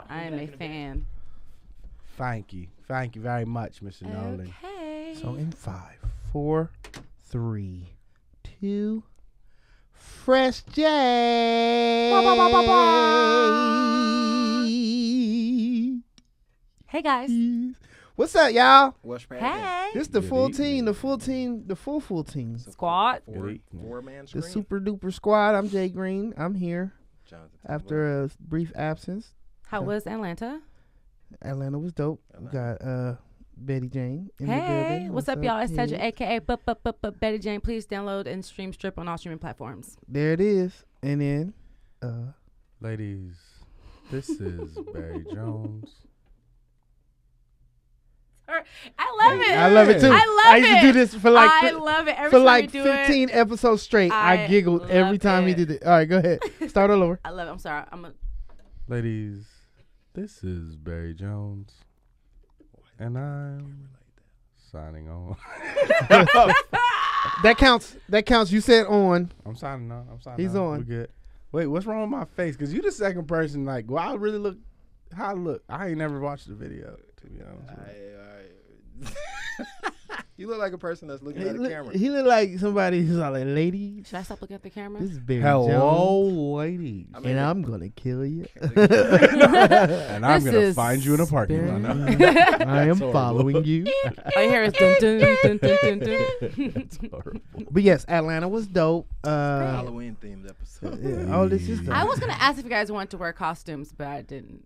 I am a fan. Thank you very much, Mr. Nolan. Okay. So in 5, 4, 3, 2, Fresh J. Hey guys. What's up, y'all? What's Hey. This the Good full evening. team, the full team. Squad. Four-man The screen. super duper squad. I'm Jay Green. I'm here Jonathan after a brief absence. How was Atlanta? Atlanta was dope. We got Bettye Jayne in the Hey. building. What's up, y'all? It's Tedra, kid? aka Bettye Jayne. Please download and stream Strip on all streaming platforms. There it is. And then Ladies, this is Barry Jones. I love it. I love it too. I love used to it. do this for like I love it. Every for time like we do 15 episodes straight. I giggled love every time he it. did it. All right, go ahead. Start all over. I love it. I'm sorry. Ladies, this is Barry Jones. And I'm signing on. That counts. That counts. You said on. I'm signing on. He's on. We're good. Wait, what's wrong with my face? Because you the second person, like, well, I really look, how I look. I ain't never watched the video, to be honest with you. You look like a person that's looking at the camera. He look like somebody who's like, ladies. Should I stop looking at the camera? This is Barry Hello, Jones, ladies. I mean, and I'm gonna kill you. And I'm This going to is find you in a parking lot. I am horrible. following you. All you hear is dun dun dun dun dun dun. It's horrible. But yes, Atlanta was dope. Halloween themed episode. Yeah, all this is I was gonna ask if you guys wanted to wear costumes, but I didn't.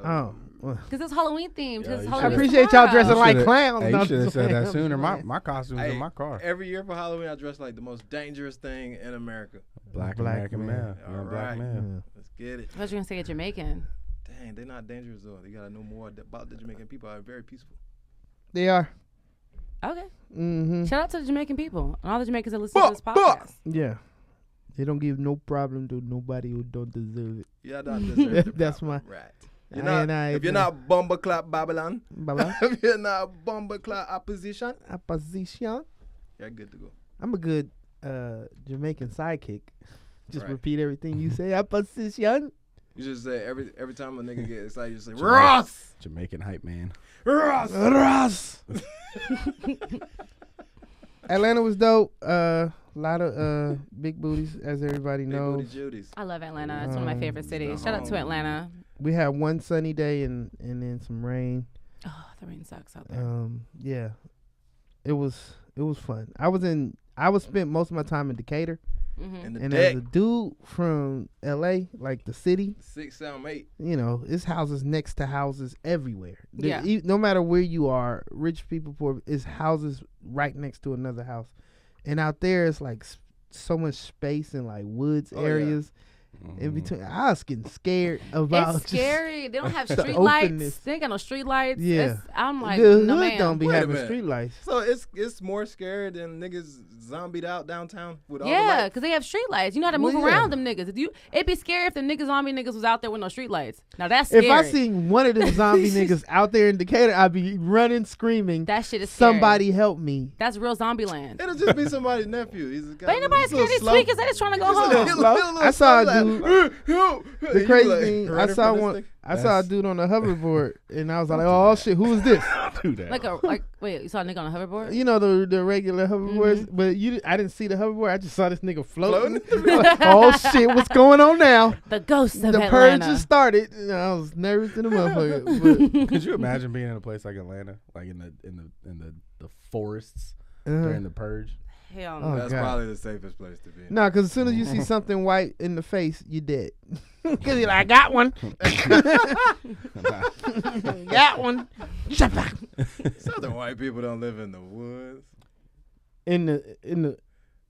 Oh, well. Because it's Halloween themed. Yeah, you I Halloween appreciate y'all dressing like Should've- clowns. Hey, No, you should have said that I'm sooner. playing. My costume's in my car. Every year for Halloween, I dress like the most dangerous thing in America. Black American man. man. All You're a black right. man. Let's get it. I thought you were gonna say a Jamaican. Dang, they're not dangerous though. They gotta know more about the Jamaican people. Are very peaceful. They are. Okay. Mm-hmm. Shout out to the Jamaican people and all the Jamaicans that listen to this podcast. Yeah. They don't give no problem to nobody who don't deserve it. Yeah, don't deserve the That's problem. my- right. You're not, if you're not bumbleclap Babylon, Blah, if you're not bumbleclap opposition, opposition. you're good to go. I'm a good Jamaican sidekick. Just Right. repeat everything you say. Opposition. You just say every time a nigga get excited, you just say Jamaican- Ross, Jamaican hype man. Ross. Ross. Atlanta was dope. Lot of big booties, as everybody Big knows. booty Judies. I love Atlanta. It's one of my favorite cities. the Shout out to home. Atlanta. We had one sunny day and then some rain. Oh, the rain sucks out there. Yeah, it was fun. I spent most of my time in Decatur, Mm-hmm. In the and deck, as a dude from LA, like the city, 6, 7, 8. you know, it's houses next to houses everywhere. Yeah. No matter where you are, rich people, poor, it's houses right next to another house. And out there, it's like so much space and like woods Oh, yeah. areas in between. I was getting scared about It's scary. They don't have the street lights. openness. They ain't got no street lights. Yeah. I'm like, the no hood man. don't be Wait a having minute. street lights. So it's more scary than niggas zombied out downtown with all the Yeah, lights. because they have street lights. You know how to move Well, yeah. around them niggas. It'd be scary if the zombie niggas was out there with no street lights. Now that's scary. If I seen one of them zombie niggas out there in Decatur, I'd be running, screaming, that shit is scary. somebody help me. That's real zombie land. It'll just be somebody's nephew. He's a guy. But ain't nobody scared of these slow. tweakers. They just trying to go home. I saw a dude. The crazy thing, I running saw from this one. thing? I saw a dude on a hoverboard, and I was like, "Oh shit, who is this?" Do that. Wait, you saw a nigga on a hoverboard? You know the regular hoverboards, but I didn't see the hoverboard. I just saw this nigga floating. Floating? Oh shit, what's going on now? The ghost of The purge Atlanta. just started. And I was nervous in the motherfucker. Could you imagine being in a place like Atlanta, like in the forests But, during the purge? Hell Oh, no. That's God. probably the safest place to be. no, because as soon as you see something white in the face, you dead. Because you're like, I got one. Got one. Southern white people don't live in the woods. In the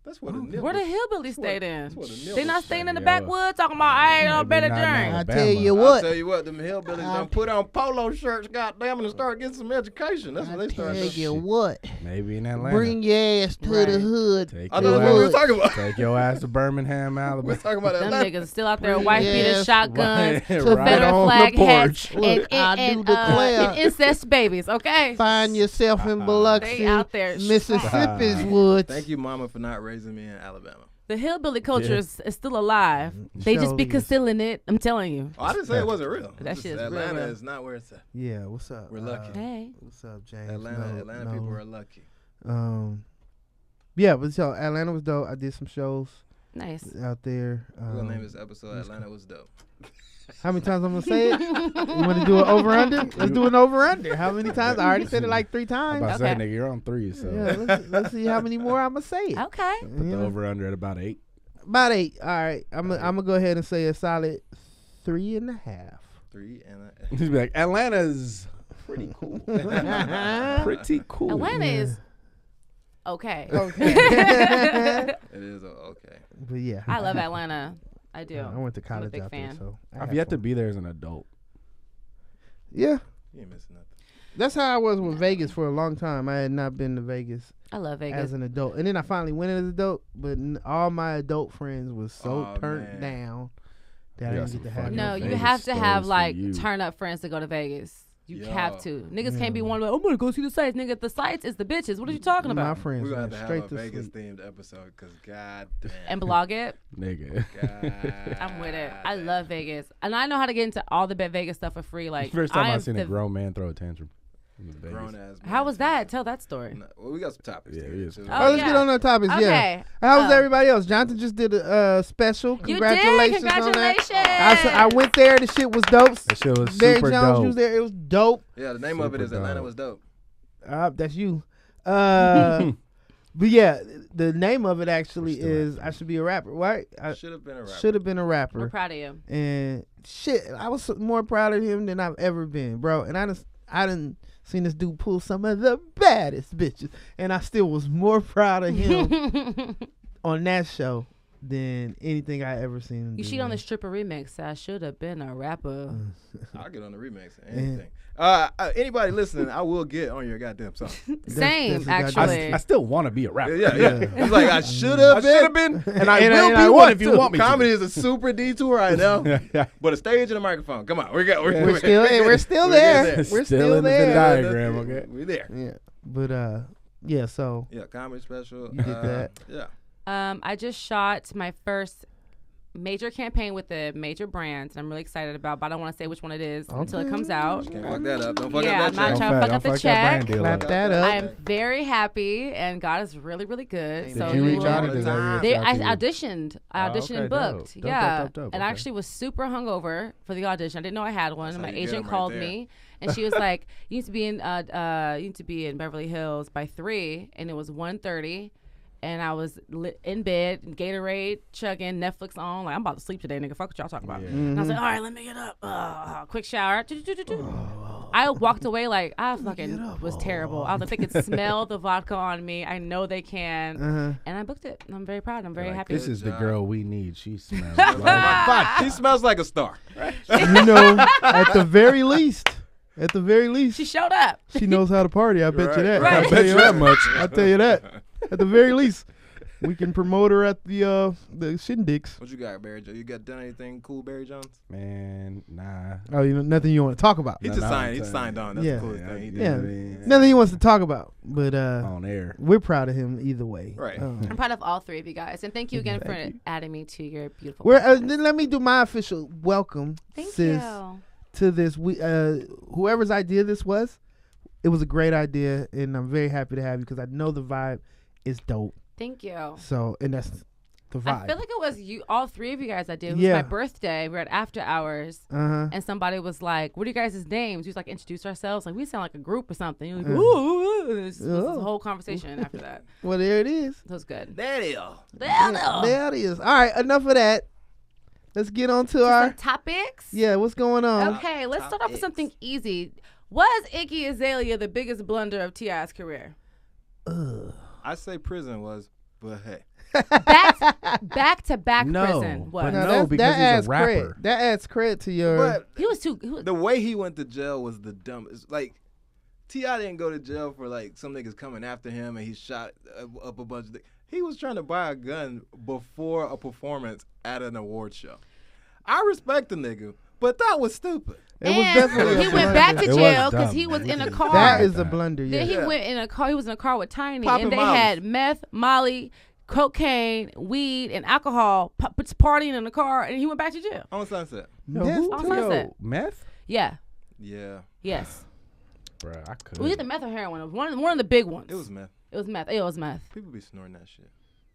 That's what the niggas. Where the hillbillies stayed in? That's what the They niggas not staying in the Yeah. backwoods talking about, I ain't no Maybe better not now. drink. I Alabama. tell you I'll what. tell you what, them hillbillies done put on polo shirts, goddamn, and start getting some education. That's what they I tell started doing. you what. Maybe in Atlanta. Bring your ass to the Right. hood. Take I your know what we were ass- talking about. Take your ass to Birmingham, We were Alabama. talking about Them Atlanta. niggas still out there, Bring wife your beating ass shotguns, Right Confederate on flag the hats, porch. Look, I do declare. and incest babies, okay? Find yourself in Biloxi, They out there Mississippi's woods. Thank you, Mama, for not raising me in Alabama. The hillbilly culture is still alive. They just be concealing it. I'm telling you. Oh, I didn't say it wasn't real. That shit is Atlanta real. is not where it's at. Yeah, what's up? We're lucky. Hey. What's up, James? Atlanta people are lucky. Yeah, but so Atlanta was dope. I did some shows Nice. out there. We're gonna name this episode Atlanta was dope. How many times I'm gonna say it? You want to do an over under? Let's do an over under. How many times? I already said it like 3 I'm times. about to say, Okay. nigga, you're on 3, so Yeah, let's see how many more I'm gonna say it. Okay. put the over under at about 8. About 8. All right, I'm gonna go ahead and say a solid 3.5. 3 and He's be like, Atlanta's pretty cool. Pretty cool. Atlanta is okay. it is okay. But yeah, I love Atlanta. I do. I went to college big out there, fan. so I I've had yet to fun. be there as an adult. Yeah, You ain't missing nothing. that's how I was with Vegas for a long time. I had not been to Vegas I love Vegas. as an adult, and then I finally went as an adult. But all my adult friends was so Oh, turned man. down that You I got didn't get to some have fucking No, no you Vegas have to have stories for like you. turn up friends to go to Vegas. You Yo. have to. Niggas can't be Yeah. one like, I'm gonna go see the sights. Nigga, the sights is the bitches. What are you talking My about? friends We're gonna went have to straight have a to Vegas sleep. themed episode because god damn. And blog it. Nigga. God I'm with it. I damn. love Vegas, and I know how to get into all the Bet Vegas stuff for free. Like First time I I am seen the- a grown man throw a tantrum. It was Vegas. Grown ass. How was that? Tell that story. No, well, we got some topics. Yeah, to it get is. to. Oh, let's yeah. get on the topics. Yeah. Okay. How's Oh. everybody else? Jonathan just did a special. You Congratulations did. on that. Congratulations. I went there. The shit was dope. That shit was Barry super Jones dope. was there. It was dope. Yeah, the name of it Super is Atlanta dope. was dope. That's you. But yeah, the name of it actually Still is active. I Should Be a Rapper, right? I Should have been a rapper. should have been a We're rapper. proud of you. And shit, I was more proud of him than I've ever been, bro. And I done seen this dude pull some of the baddest bitches, and I still was more proud of him on that show than anything I ever seen him You do, cheat on man. the stripper remix. I should have been a rapper. I'll get on the remix. And- Anything. Anybody listening, I will get on your goddamn song. Same, that's a actually. I still want to be a rapper. Yeah. Yeah. It's like I should I have should been. have been, and I And will I be want one if you to. want me Comedy to. is a super detour right now, but a stage and a microphone. Come on, we're We're still we're we're still We're there. there. We're Still still in the there. diagram, okay? We're there. Yeah, but yeah. So Yeah, comedy special. You did that. Yeah. I just shot my first major campaign with a major brand, and I'm really excited about, but I don't want to say which one it is until it comes out. Can't fuck that up. Don't fuck Yeah, up I'm that not check. trying to fuck up the check. clap that up. I am very happy, and God is really, really good. Did So Did you reach will- out or did they They, reach I out to you? auditioned. I Oh, auditioned okay, and booked. dope. Yeah. Dope, And I okay. actually was super hungover for the audition. I didn't know I had one. That's And how my you get 'em agent right called there. me and she was like, you need to be in Beverly Hills by 3, and it was 1:30. And I was in bed, Gatorade, chugging, Netflix on. Like, I'm about to sleep today, nigga. Fuck what y'all talking about. Yeah. And I was like, all right, let me get up. Quick shower. I walked away like, I fucking was terrible. I was like, they could smell the vodka on me. I know they can. And I booked it. And I'm very proud. I'm very Like, happy. this is the job. girl we need. She smells Fuck. like She smells like a star. You know, at the very least, She showed up. she knows how to party. I bet you that. Right. I'll I tell bet you you that that much. I'll tell you that. At the very least, we can promote her at the Shindigs. What you got, Barry Jones? You got done anything cool, Barry Jones? Man, nah. Oh, you know, nothing you want to talk about. He No, just no, signed. I'm He telling signed you. on. That's Yeah. the coolest thing he did. Yeah. Nothing he wants to talk about. But On air. we're proud of him either way. Right. I'm proud of all 3 of you guys. And thank you again for adding me to your beautiful We're, podcast. then let me do my official welcome, Thank sis, you. to this. Whoever's idea this was, it was a great idea, and I'm very happy to have you because I know the vibe is dope. Thank you. So, and that's the vibe. I feel like it was you, all 3 of you guys. I did. It was Yeah. my birthday. We were at After Hours, and somebody was like, "What are you guys' names?" We was like, introduce ourselves. Like we sound like a group or something. You're like, ooh. And this was this whole conversation after that. Well, there it is. It was good. There you There it is. All right, enough of that. Let's get on to our Some topics. yeah. What's going on? Okay, let's start off with something easy. Was Iggy Azalea the biggest blunder of T.I.'s career? I say prison was, but hey. Back to back No, prison. What? but No, No, that's- because that he's a adds rapper. credit. That adds credit to your. But He was too. He was, the way he went to jail was the dumbest. Like, T.I. didn't go to jail for, like, some niggas coming after him and he shot up a bunch of things. He was trying to buy a gun before a performance at an award show. I respect the nigga, but that was stupid. It was and definitely. he a went back blunder. to It was jail because dumb. he was in a car. That is a blunder. Yeah. Then he Yeah. went in a car. He was in a car with Tiny, Popping and they Molly. had meth, Molly, cocaine, weed, and alcohol, partying in the car, and he went back to jail. On Sunset. On Sunset. Meth? Yeah. Yeah. Yes. Bruh, I could. It was either meth or heroin. It was one of the big ones. It was meth. It was meth. It was meth. People be snorting that shit.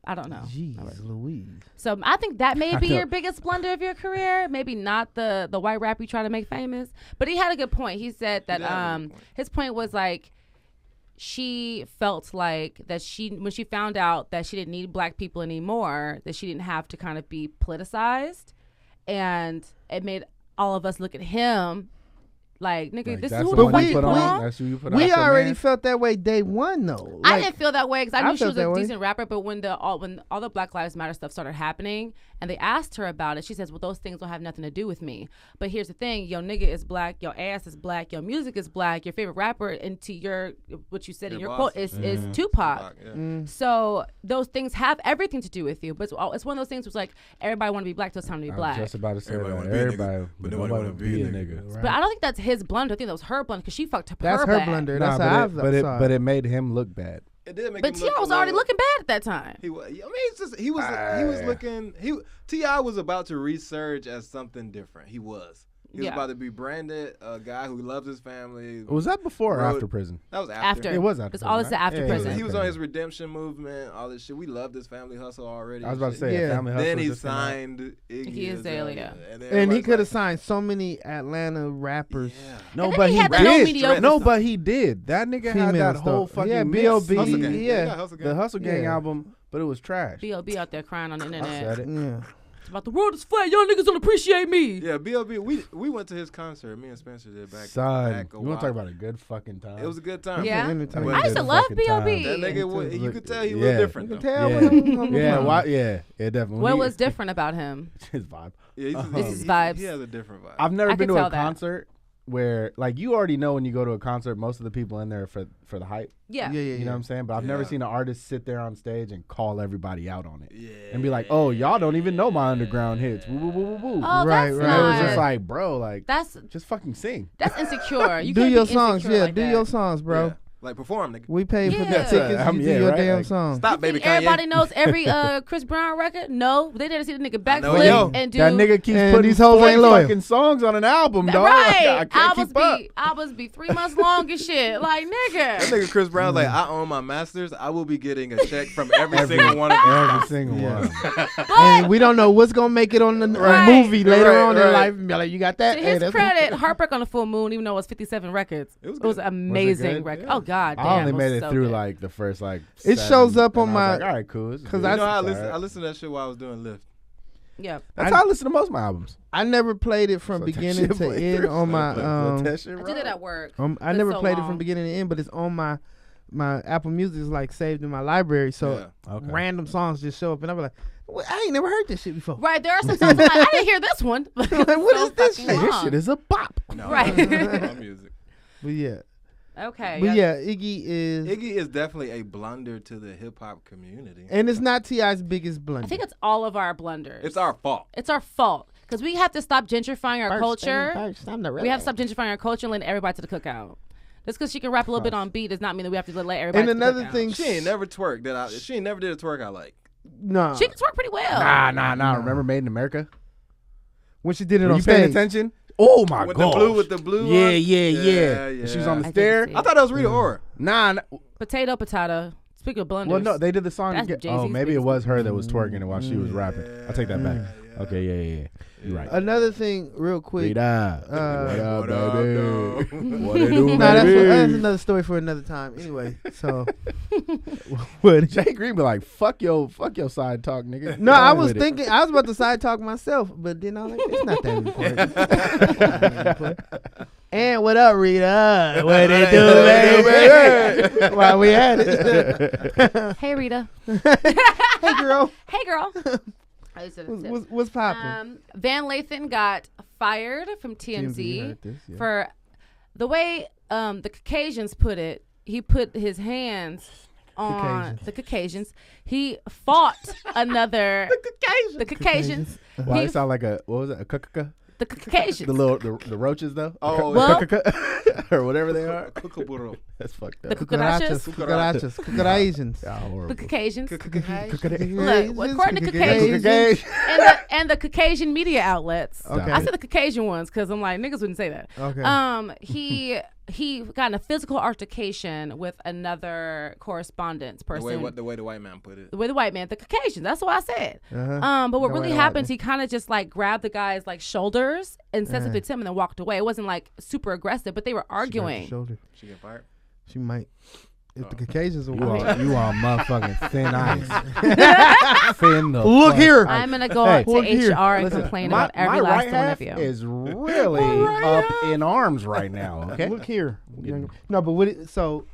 I don't know. Jeez Louise. So I think that may I be know. your biggest blunder of your career. Maybe not the white rap you try to make famous. But he had a good point. He said that did have a good point. his point was like she felt like that when she found out that she didn't need black people anymore, that she didn't have to kind of be politicized, and it made all of us look at him like, nigga, Like, this is that's who the the one fuck you you put put on. on. That's who you put on. We That's your already man. felt that way day one though. I Like, didn't feel that way because I knew she felt was that a way. decent rapper. But when all the Black Lives Matter stuff started happening, and they asked her about it, she says, "Well, those things don't have nothing to do with me. But here's the thing: your nigga is black, your ass is black, your music is black, your favorite rapper, and to your what you said in Your your boss quote is is Tupac. Tupac, yeah. So those things have everything to do with you. But it's one of those things was like everybody want to be black, so it's time to be I black. was just about to say Everybody that. wanna be a nigga, Everybody, but nobody nobody want to be a nigga. Right. But I don't think that's his blunder. I think that was her blunder because she fucked That's her her bad. blunder. Nah, That's how I but saw it made him look bad. It did make But him T.I. look was a already little- looking bad at that time. He was. I mean, it's just he was looking. T.I. was about to resurge as something different. He was. He was Yeah. about to be branded a guy who loves his family. Was that before or Road- after prison? That was After. It was after It's all prison, this right? after Yeah, prison. He was okay. on his redemption movement, all this shit. We loved his family hustle already. I was about to say, Yeah. Family Hustle Then he just came out. signed Iggy Azalea. then And he everybody's could have like, signed so many Atlanta rappers. Yeah. No, And then but he he had the no did. mediocre No, stuff. but he did. That nigga had Female that whole stuff. fucking Yeah, mix. B.O.B. Hustle Gang. Yeah. He got Hustle Gang. The Hustle Gang Yeah. album, but it was trash. B.O.B. out there crying on the I internet. said it. Yeah. It's about the world is flat. Y'all niggas don't appreciate me. Yeah, B.O.B. We went to his concert. Me and Spencer did back. Son, back a you want while. to talk about a good fucking time? It was a good time. Yeah. Entertainment. I used to Good love fucking B.O.B. time. That nigga, Look- you could tell he yeah. was different. You Though. can tell. Yeah. when he- Yeah, why? Yeah, definitely. What was different about him? his vibe? Yeah, This is vibes. He has a different vibe. I've never I been could to a tell that. concert where, like, you already know when you go to a concert, most of the people in there are for the hype. Yeah. Yeah, yeah, You know what I'm saying? But I've never Yeah. seen an artist sit there on stage and call everybody out on it. Yeah. And be like, oh, y'all don't even know my underground hits. Woo, woo, woo, woo, woo. Oh, Right, that's right. And it was not. just like, bro, like, that's just fucking sing. insecure. You Do can't your be songs, insecure yeah. like do that. your songs, bro. Yeah. Like perform, nigga. We paid for the Yeah. tickets. I'm- You yeah, do your right, damn like, song. Stop, baby. Think everybody Kanye. knows every Chris Brown record? No, they didn't see the nigga I know, yo. backflip and do That nigga keeps And putting these hoes ain't 40 loyal. fucking songs on an album, dog. right. I can't keep up. Albums be 3 months long and shit. Like That nigga. nigga Chris Brown's like, I own my masters. I will be getting a check from every single one of them. Every single Yeah. one. And we don't know what's gonna make it on the Right. movie later Right, on in right. life. And be like, you got that? To Hey, his that's credit, Heartbreak on the Full Moon, even though it was 57 records, It was it was good. an amazing good? record. Yeah. Oh God, damn, I only it was made it so through good. like the first like. It 7, shows up on and I was my- like, all right, cool. 'cause You I- know how It's all right. I listened to that shit while I was doing Lyft. Yeah. That's how I listen to most of my albums. I never played it from Let that beginning shit to play end through. on my Let that shit I do roll. that at work. I It's never so played it long. from beginning to end, but it's on my Apple Music is like saved in my library. So Yeah. Okay. random songs just show up, and I'm like, well, I ain't never heard this shit before. Right, there are some songs I'm like, I didn't hear this one. Like, what is this Hey, this shit is a bop. No, Right. my music. But yeah, Okay. but yeah, Iggy is, Iggy is definitely a blunder to the hip hop community. and it's not T.I.'s biggest blunder. I think it's all of our blunders. It's our fault. It's our fault because we have to stop gentrifying our culture. I'm the We have to stop gentrifying our culture and letting everybody to the cookout. Just because she can rap a little bit on beat does not mean that we have to let everybody. And to the another cookout. thing, She ain't never twerked that I. She ain't never did a twerk I like. no, she can twerk pretty well. Nah. Remember Made in America? when she did it Were on you paying stage. attention? Oh my With god. the blue. Yeah, one? yeah. yeah. She was on the I didn't stair. see I thought that was Rita Ora. Nah. Potato. Speaking of blunders. Well, no, they did the song. That's Again. Jay-Z's Oh, maybe it biggest was her that was twerking it while she was rapping. I take that back. Yeah. Okay, yeah. You're right. Another thing, real quick. Rita. What what up, up, baby? dog? What it do, No, that's baby? another story for another time. Anyway, so what? Jay Green be like, fuck your side talk, nigga. No, Go I on was with it. thinking I was about to side talk myself, but then I was like, it's not that important. And what up, Rita? What it do, baby? While we at it. Hey Rita. Hey, girl. Hey girl. What's popping? Van Lathan got fired from TMZ for the way the Caucasians put it. He put his hands on the Caucasians. He fought another the Caucasians. Why He- it sound like a what was it? A cuckoo? the Caucasians. The roaches though. Oh, Well, or whatever they are. Kookaburra. That's fucked The up. cucarachas. Cucarachas. The Caucasians. Look, Caucasians. according to Caucasians and the Caucasian media outlets. Okay. I said the Caucasian ones because I'm like, niggas wouldn't say that. Okay. He got in a physical altercation with another correspondence person. The way the white man put it. The way the white man, the Caucasians. That's what I said. But what The really way happened, white he kind of just like grabbed the guy's like shoulders and said something to him and then walked away. It wasn't like super aggressive, but they were arguing. She get fired? She might. If the Caucasians are You white. are motherfucking thin ice. Thin the Look fuck here. ice. I'm gonna go out to look here. HR and Listen, complain my, about every my last right one half of you. is really up in arms right now. Okay. Look here. No, but what? So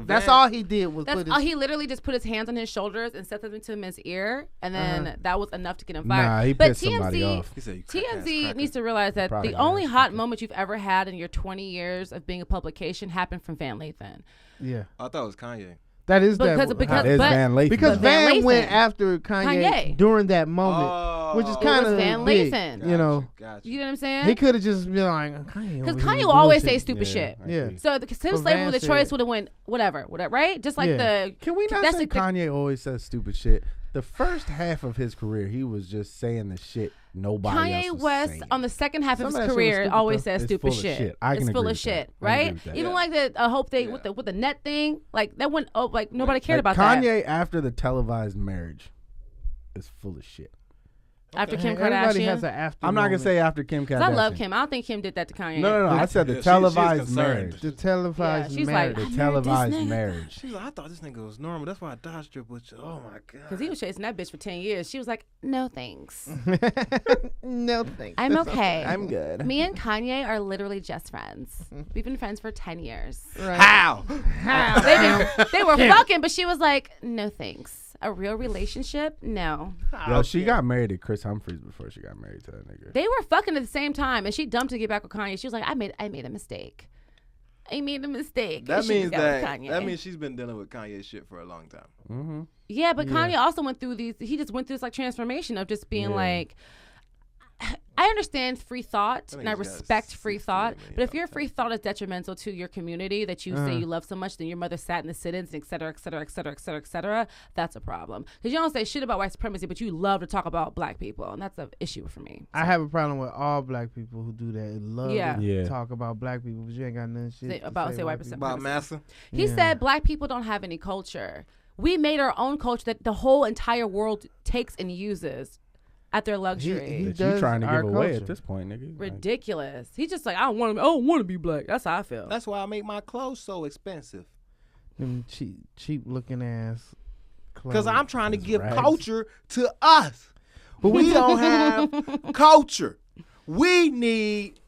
that's all he did was That's put all. his. He literally just put his hands on his shoulders and said something to him in his ear, and then that was enough to get him fired. Nah, he but pissed somebody off. He said, "You TMZ needs to realize that Probably the only ass hot cracker. moment you've ever had in your 20 years of being a publication happened from Van Lathan. Yeah, I thought it was Kanye. that is Because- that. because- That is but- Van Lathan. Because But Van Van went Lathan. after Kanye during that moment, which is It kind was of Van big. Lathan. You know, Gotcha. You know what I'm saying? he could have just been like Kanye. Because over Kanye here will always say bullshitting. stupid shit. Yeah. So him But slavery Van with the said- choice would have went whatever, right? Just like Yeah. the. Can we not that's say the- Kanye always says stupid shit? The first half of his career, he was just saying the shit nobody Kanye else was West saying. on the second half Some of of his that shit was career stupid, always though. says It's stupid full of shit. shit. I It's can full agree of with that. shit, I can agree right? with that. Even Yeah. like the Hope they Yeah. with the net thing, like that went like nobody cared Like, about that. Kanye after the televised marriage is full of shit. After Kim Everybody Kardashian. has an after. I'm not gonna moment. say after Kim 'Cause Kardashian. I love Kim. I don't think Kim did that to Kanye. No. I said the Yeah, she's televised concerned. marriage. the televised Yeah, she's marriage. like, The I married this televised nigga. marriage. She's like, I thought this nigga was normal. That's why I dodged her. But oh my god. Because he was chasing that bitch for 10 years. She was like, no thanks. No thanks. I'm okay. I'm good. Me and Kanye are literally just friends. We've been friends for 10 years. Right. How? They were fucking, but she was like, no thanks. A real relationship? No. Yo, she got married to Chris Humphries before she got married to that nigga. They were fucking at the same time, and she dumped to get back with Kanye. She was like, I made a mistake. I made a mistake. That And she means got with that Kanye. means she's been dealing with Kanye shit for a long time. Mm-hmm. Yeah, but Kanye also went through these. He just went through this like transformation of just being Yeah. like. I understand free thought think and I he's got respect free 60 thought, million but if your free thought is detrimental to your community that you Uh-huh. say you love so much, then your mother sat in the sit-ins, et cetera, et cetera, et cetera, et cetera, et cetera, that's a problem. Because you don't say shit about white supremacy, but you love to talk about black people, and that's an issue for me. I have a problem with all black people who do that. And love Yeah. to Yeah. talk about black people, but you ain't got nothing shit Say- to about say white people. About Massa. He Yeah. said black people don't have any culture. We made our own culture that the whole entire world takes and uses at their luxury. he That you does trying to our give away culture. at this point, nigga. Like, Ridiculous. He's just like, I don't want to be black. That's how I feel. That's why I make my clothes so expensive. Them cheap looking ass. Because I'm trying to Those give rags. culture to us. But we don't have culture. We need.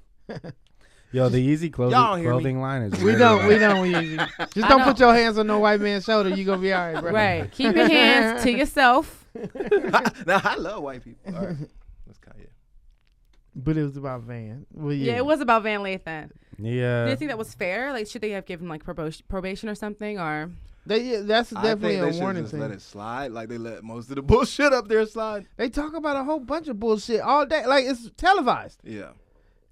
yo, the Yeezy Y'all don't hear me. clothing line is. We really don't. We nice. don't. Just I don't know. put your hands on no white man's shoulder. You gonna be all right, bro. Right. Keep your hands to yourself. Now, I love white people. All right. That's Kanye. But it was about Van. Well, Yeah, it was about Van Lathan. Yeah. Do you think that was fair? Like, should they have given like probation or something? Or That's I definitely think they a should warning just thing. let it slide, like they let most of the bullshit up there slide. They talk about a whole bunch of bullshit all day. Like it's televised. Yeah.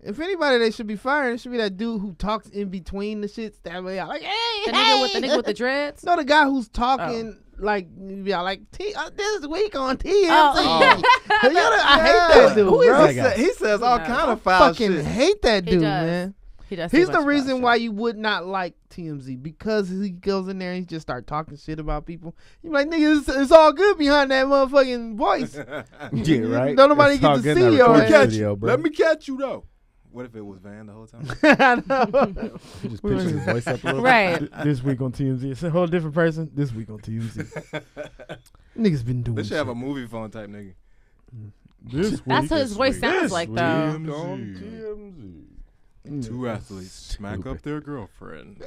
If anybody they should be fired, it should be that dude who talks in between the shits that way out. Like, hey, the hey. nigga with the dreads? No, the guy who's talking like, yeah, like this week on TMZ. Oh. I hate that dude, Who is bro. that guy? He says all No. kind of I foul fucking shit. hate that He dude, does. man. He does. say He's much the about reason shit. why you would not like TMZ, because he goes in there and he just start talking shit about people. You like, nigga, it's all good behind that motherfucking voice. Yeah, right. Don't nobody It's get all to good see in that your recording ass. video, bro. Let me catch you though. What if it was Van the whole time? I know. You just pitch his voice up a little Right. This week on TMZ. It's a whole different person. This week on TMZ. Niggas been doing They should shit. have a movie phone type nigga. This That's week what his voice sounds This like, week though. on TMZ. Two athletes smack up their girlfriend.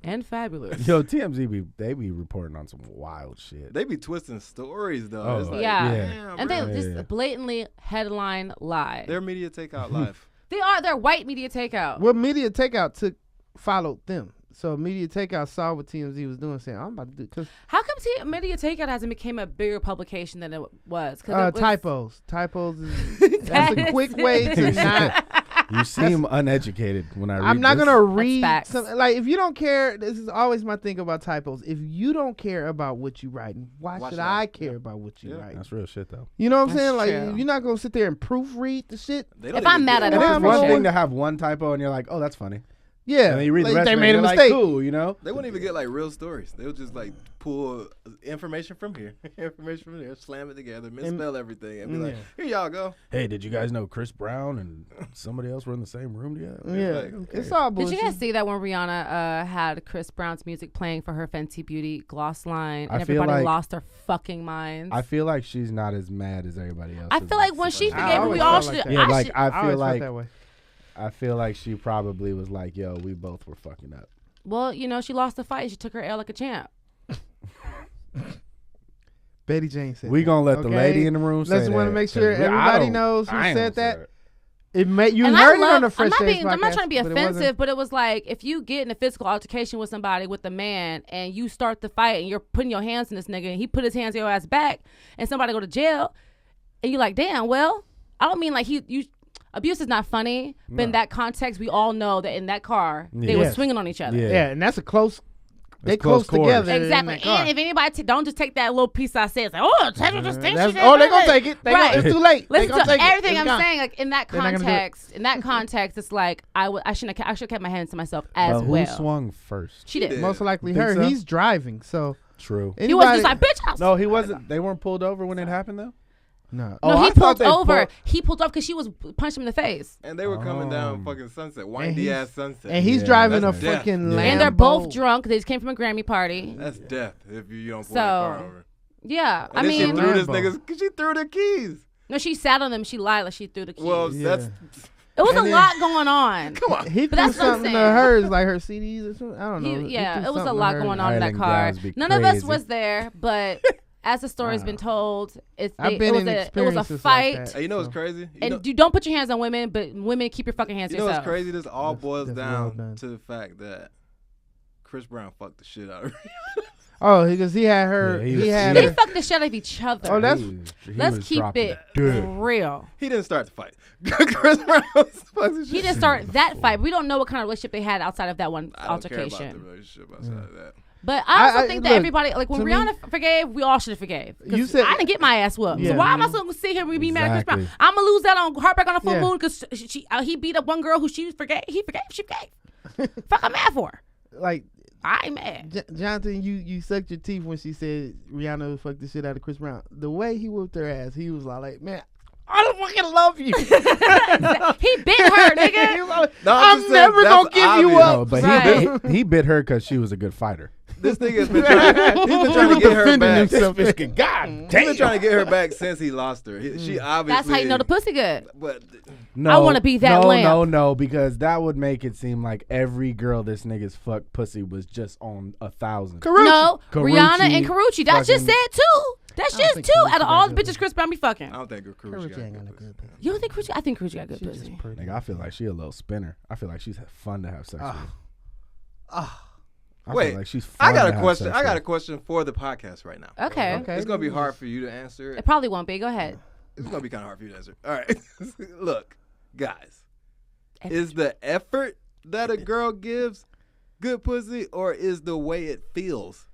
And fabulous. Yo, TMZ they be reporting on some wild shit. They be twisting stories though. Oh, It's like, Yeah. damn, And they bro. just Yeah. blatantly headline lie. Their media takeout life. They're white media takeout. Well, Media Takeout followed them. So Media Takeout saw what TMZ was doing, saying, I'm about to do, because How come media takeout hasn't become a bigger publication than it was? 'Cause it was typos. Typos is that's a quick way to not You seem uneducated when I read I'm not this. gonna read facts. something like if you don't care. This is always my thing about typos. If you don't care about what you writing, why should I care about what you write? That's real shit, though. You know what I'm That's saying? Like true. if you're not gonna sit there and proofread the shit. If I'm mad at And a it's one Why? thing to have one typo and you're like, oh, that's funny. Yeah, And then you read the like, rest they of it made and a you're mistake. like, cool, you know? They wouldn't even get like real stories. They'll just like pull information from here, information from there, slam it together, misspell everything, and be like, "Here y'all go." Hey, did you guys know Chris Brown and somebody else were in the same room together? Yeah, Like, it's all Did bullshit. you guys see that when Rihanna had Chris Brown's music playing for her Fenty Beauty gloss line, I and feel everybody like- lost their fucking minds? I feel like she's not as mad as everybody else. I feel like when she I forgave him, always we all felt like should. that. Yeah, I like should- I I feel always felt like that way. I feel like she probably was like, yo, we both were fucking up. well, you know, she lost the fight. She took her L like a champ. Bettye Jayne said We that, gonna let the okay? lady in the room say Let's that. wanna make sure 'cause I everybody don't- knows who I ain't said gonna say that. It may you And heard I it on the love, Fresh I'm Taste not podcast, trying to be but it wasn't- offensive, but it was like if you get in a physical altercation with somebody, with a man, and you start the fight and you're putting your hands in this nigga and he put his hands on your ass back and somebody go to jail and you're like, damn, well, I don't mean like abuse is not funny, but in that context, we all know that in that car, they were Yes. swinging on each other. Yeah. Yeah, and that's a close. They It's close close quarters. together. in Exactly. that car. And if anybody don't just take that little piece I said, it's like, oh, Tedra just thinks she did Oh, they're gonna good. take it. Right. It's too late. They Listen gonna to take it. everything It's I'm gone. saying. Like in that They're not gonna do it. context, it's like I should have kept my hands to myself as But who well. swung first? She did. Most likely Think her. so? He's driving, so True. He was just like, bitch. No, he wasn't. They weren't pulled over when it happened, though? no. No, Oh, he I thought pulled they over. He pulled up because she was punching him in the face. And they were coming down fucking Sunset, windy he's- ass Sunset. And he's Yeah, driving a that's death. fucking Yeah. Lambo. And they're both drunk. They just came from a Grammy party. That's death if you don't pull So, that car over. Yeah, And I then she mean, threw this Lambo. niggas because she threw the keys. no, she sat on them. She lied like she threw the keys. Well, Yeah. that's it was a and then- lot going on. come on. He But threw that's what I'm something to saying. hers, like her CDs or something. I don't know. He Yeah, threw it was a something to lot hers. going on in that Island car. guys be None of us crazy. was there, but as the story's been told, I've been in it was a experiences fight. like that. Hey, you know what's So- crazy? You And know, you don't put your hands on women, but women keep your fucking hands you to know what's yourself. crazy? This all boils that's well down done. to the fact that Chris Brown fucked the shit out of her. Oh, because he had her. Yeah, he he was- had They her. fuck the shit out of each other. Oh, that's- He Let's was keep dropping it dirt. real. He didn't start the fight. Chris Brown was fucking He shit. didn't start that fight. We don't know what kind of relationship they had outside of that one I don't care about the altercation. relationship outside of that. But I also I- think that look, everybody, like when to me- Rihanna forgave, we all should have forgave. 'Cause You said- I didn't get my ass whooped. Yeah. So why am I still gonna sit here and be mad at Chris Brown? Exactly. I'm gonna lose that on Heartbreak on a Full Yeah. Moon because he beat up one girl who she forgave. He forgave. She forgave. Fuck, I'm mad for. Like I ain't mad. Jonathan, you sucked your teeth when she said Rihanna fucked the shit out of Chris Brown. The way he whooped her ass, he was like, man, I don't fucking love you. He bit her, nigga. He was like, No, I'm I'm just saying, never that's gonna give you obvious. up. No, but Right. he bit her because she was a good fighter. This nigga has been trying, he's been trying to get her defending back. himself. God He's been trying to get her back since he lost her. She obviously. That's how you know the pussy good. But No, I wanna be that no, lamp. No, because that would make it seem like every girl this nigga's fucked pussy was just on 1,000. No, Karuchi, Rihanna and Karuchi. That's just fucking- said two. That's I don't just think two Karuchi out of got all the good bitches Chris Brown be fucking. I don't think Karuchi Karuchi got ain't got a good good pussy. You don't think Karuchi? I think Karuchi got good She's pussy. just pretty. Nigga, I feel like she a little spinner. I feel like she's fun to have sex with. I Wait, feel like she's I fun got to a have question. sex I got a with. question for the podcast right now. Okay. Okay. It's gonna be hard for you to answer It it. probably won't be. Go ahead. It's gonna be kind of hard for you to answer. All right, look, guys, is the effort that a girl gives good pussy, or is the way it feels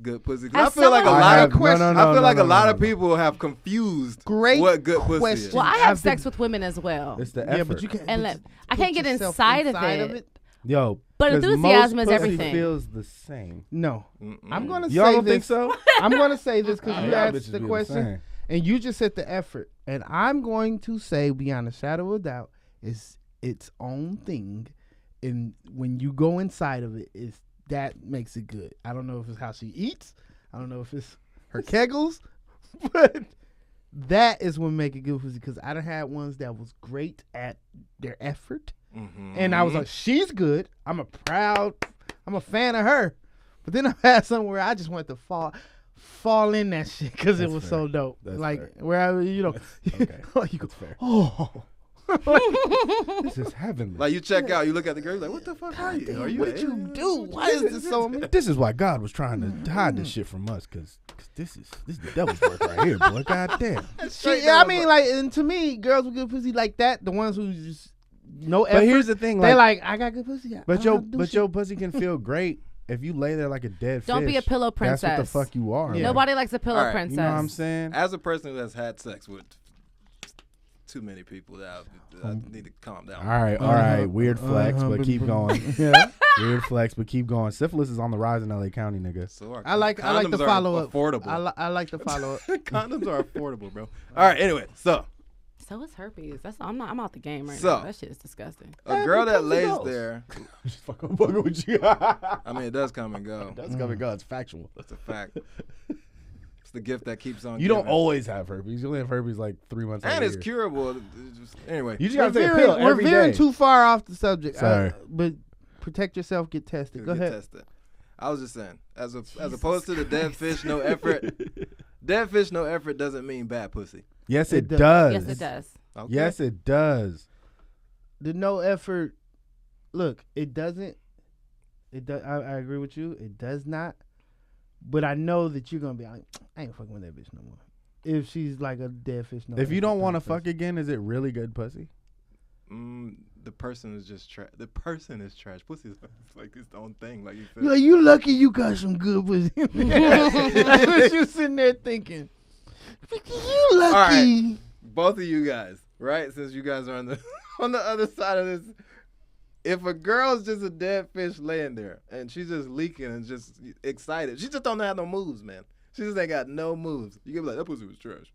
good pussy? 'Cause I As feel like a someone- lot I of have- no, no, no, I feel like no, a lot no, of no. people have confused Great what good pussy is. question. Well, I have I've been- sex with women as well. It's the Yeah, effort. but you can't. And put- I can't put get yourself inside of inside it. Yo, But 'cause enthusiasm most is pussy everything. feels the same. No, Mm-mm. I'm gonna Y'all say don't this. think so? I'm gonna say this because you Y'all asked bitches the be question. same. And you just said the effort, and I'm going to say beyond a shadow of a doubt, is its own thing, and when you go inside of it, is that makes it good. I don't know if it's how she eats, I don't know if it's her kegels, but that is what make it good pussy. Because I done had ones that was great at their effort, and I was like, she's good. I'm a fan of her. But then I've had some where I just wanted to fall in that shit because it That's was fair. so dope. That's like fair. where I, Okay. like you go, That's fair. oh, This is heavenly. Like you check out, you look at the girl, you're like, what the fuck are you? Are you? what did you do? Why is this so? This is why God was trying to hide this shit from us, cause this is the devil's work right here, boy. God damn. Shit, yeah, I mean, like, and to me, girls with good pussy like that, the ones who just no effort. But here's the thing, They like, I got good pussy. but your pussy can feel great if you lay there like a dead fish. Don't be a pillow princess. That's what the fuck you are. Yeah. Nobody likes a pillow All right, princess. You know what I'm saying? As a person who has had sex with too many people, that I need to calm down. All right. Weird flex, but keep going. Yeah. Weird flex, but keep going. Syphilis is on the rise in LA County, nigga. So I like the condoms are follow up. Affordable. I like the follow up. Condoms are affordable, bro. All right. Anyway, so So is herpes. I'm out the game right So- now. That shit is disgusting. a girl that pussy lays goes. there, Just fucking with you. I mean, it does come and go. That's coming go. It's factual. That's a fact. It's the gift that keeps on. You don't giving. always have herpes. You only have herpes like 3 months. out and of it's the year. curable. Anyway, You just We're gotta take a pill veering, we're every veering day. too far off the subject. Sorry. But protect yourself. Get tested. Go get ahead. tested. I was just saying, as opposed to the dead fish, no effort. Dead fish, no effort doesn't mean bad pussy. Yes, It it does. does. Yes, it does. Okay? Yes, it does. The no effort. Look, it doesn't. It does. I agree with you. It does not. But I know that you're gonna be like, I ain't fucking with that bitch no more. If she's like a dead fish, no. If you don't want to fuck. fuck again, is it really good pussy? The person is just trash. The person is trash. Pussy is like its own thing. Like you feel. You're like, you lucky you got some good pussy. That's what you sitting there thinking. You lucky. All right. Both of you guys, right? Since you guys are on the on the other side of this, if a girl's just a dead fish laying there and she's just leaking and just excited, she just don't have no moves, man. She just ain't got no moves. You can be like, that pussy was trash.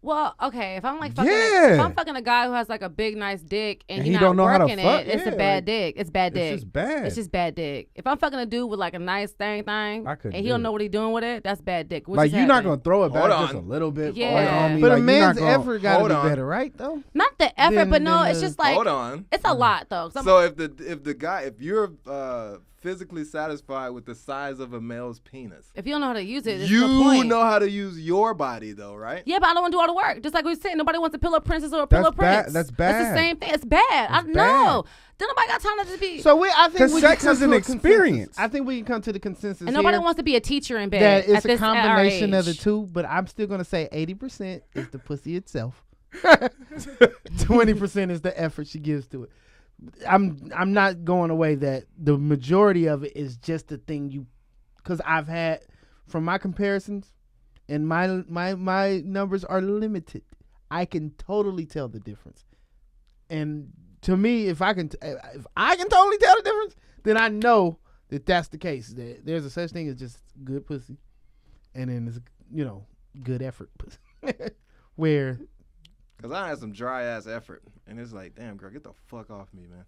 Well, okay, if I'm like fucking, Yeah. if I'm fucking a guy who has like a big nice dick and And he's he not don't know how to working fuck, it, it's a yeah, bad like, dick. It's bad dick. It's just bad. It's just bad dick. If I'm fucking a dude with like a nice thing, I couldn't and he do don't it. know what he's doing with it, that's bad dick. Which Like is you're not happening. gonna throw it back Hold just a on. little bit. Yeah. on me. But Like, a you're not man's gonna- effort got to Hold be on. better, right? Though. Not the effort, Then- but no, then it's the- just like Hold on. it's a lot though. 'Cause I'm- So if the guy, if you're physically satisfied with the size of a male's penis, if you don't know how to use it, it's you no point. know how to use your body though, right? Yeah, but I don't want to do all the work. Just like we were saying, nobody wants a pillow princess or a That's pillow bad. prince. That's That's bad. the same thing. It's bad. I That's know. Then nobody got time to just be. So I think 'Cause we can sex come is to an a consensus. experience. I think we can come to the consensus and nobody here wants to be a teacher in bed. that it's at a this, at our combination of the age. two. But I'm still gonna say 80% is the pussy itself. 20% is the effort she gives to it. I'm not going away that the majority of it is just the thing you, because I've had from my comparisons, and my numbers are limited. I can totally tell the difference, and to me, if I can totally tell the difference, then I know that that's the case. That there's a such thing as just good pussy, and then there's good effort pussy, where. Cause I had some dry ass effort, and it's like, damn girl, get the fuck off me, man.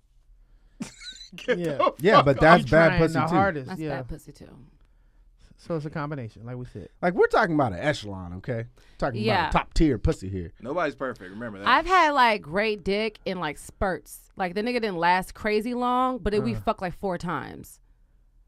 Yeah, but that's I'm bad trying pussy the too. hardest. That's Yeah. bad pussy too. So it's a combination, like we said. Like we're talking about an echelon, okay? Talking Yeah. about a top tier pussy here. Nobody's perfect. Remember that. I've had like great dick in like spurts. Like the nigga didn't last crazy long, but we fucked like 4 times.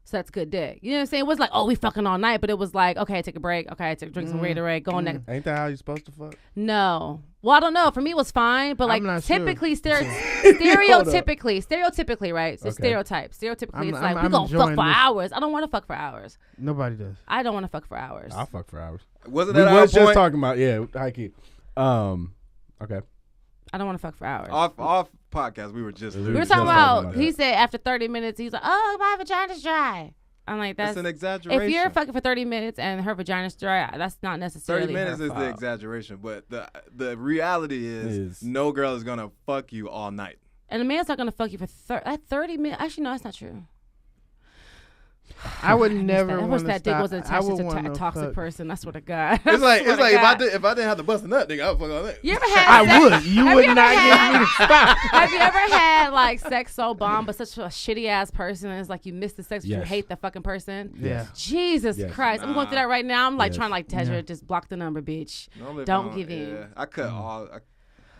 So that's good dick. You know what I'm saying? It was like, oh, we fucking all night, but it was like, okay, take a break. Okay, drink some Gatorade, go on next. Ain't that how you supposed to fuck? No. Well, I don't know. For me, it was fine, but like I'm not sure. typically, stereotypically, right? So Okay. Stereotypically, it's like, we I'm gonna fuck enjoying for this. hours. I don't want to fuck for hours. Nobody does. I don't want to fuck for hours. I'll fuck for hours. Wasn't We that our was just point? talking about high key. Okay. I don't want to fuck for hours. Off podcast, we were just. We We were just talking talking about, about he that. said after 30 minutes, he's like, oh, my vagina's dry. I'm like, That's that's an exaggeration. if you're fucking for 30 minutes and her vagina's dry, that's not necessarily 30 minutes her is the fault. exaggeration, but the reality is no girl is gonna fuck you all night. And a man's not gonna fuck you for 30 minutes. Actually, no, that's not true. I would I never wish want to that dick stop. wasn't I attached would to want a no toxic fuck. person. I swear to God. It's like I swear to God. if I didn't have to bust a nut, nigga, I would fuck all night. You ever had? I would. You Have would you not ever get me to stop. Have you ever had like sex so bomb, but such a shitty ass person, and it's like you miss the sex, but you Yes. hate the fucking person? Yeah. Jesus Yes. Christ, I'm going through that right now. I'm like Yes. trying to like Tedra, Yeah. just block the number, bitch. Normally if Don't I give in. Yeah, I cut all.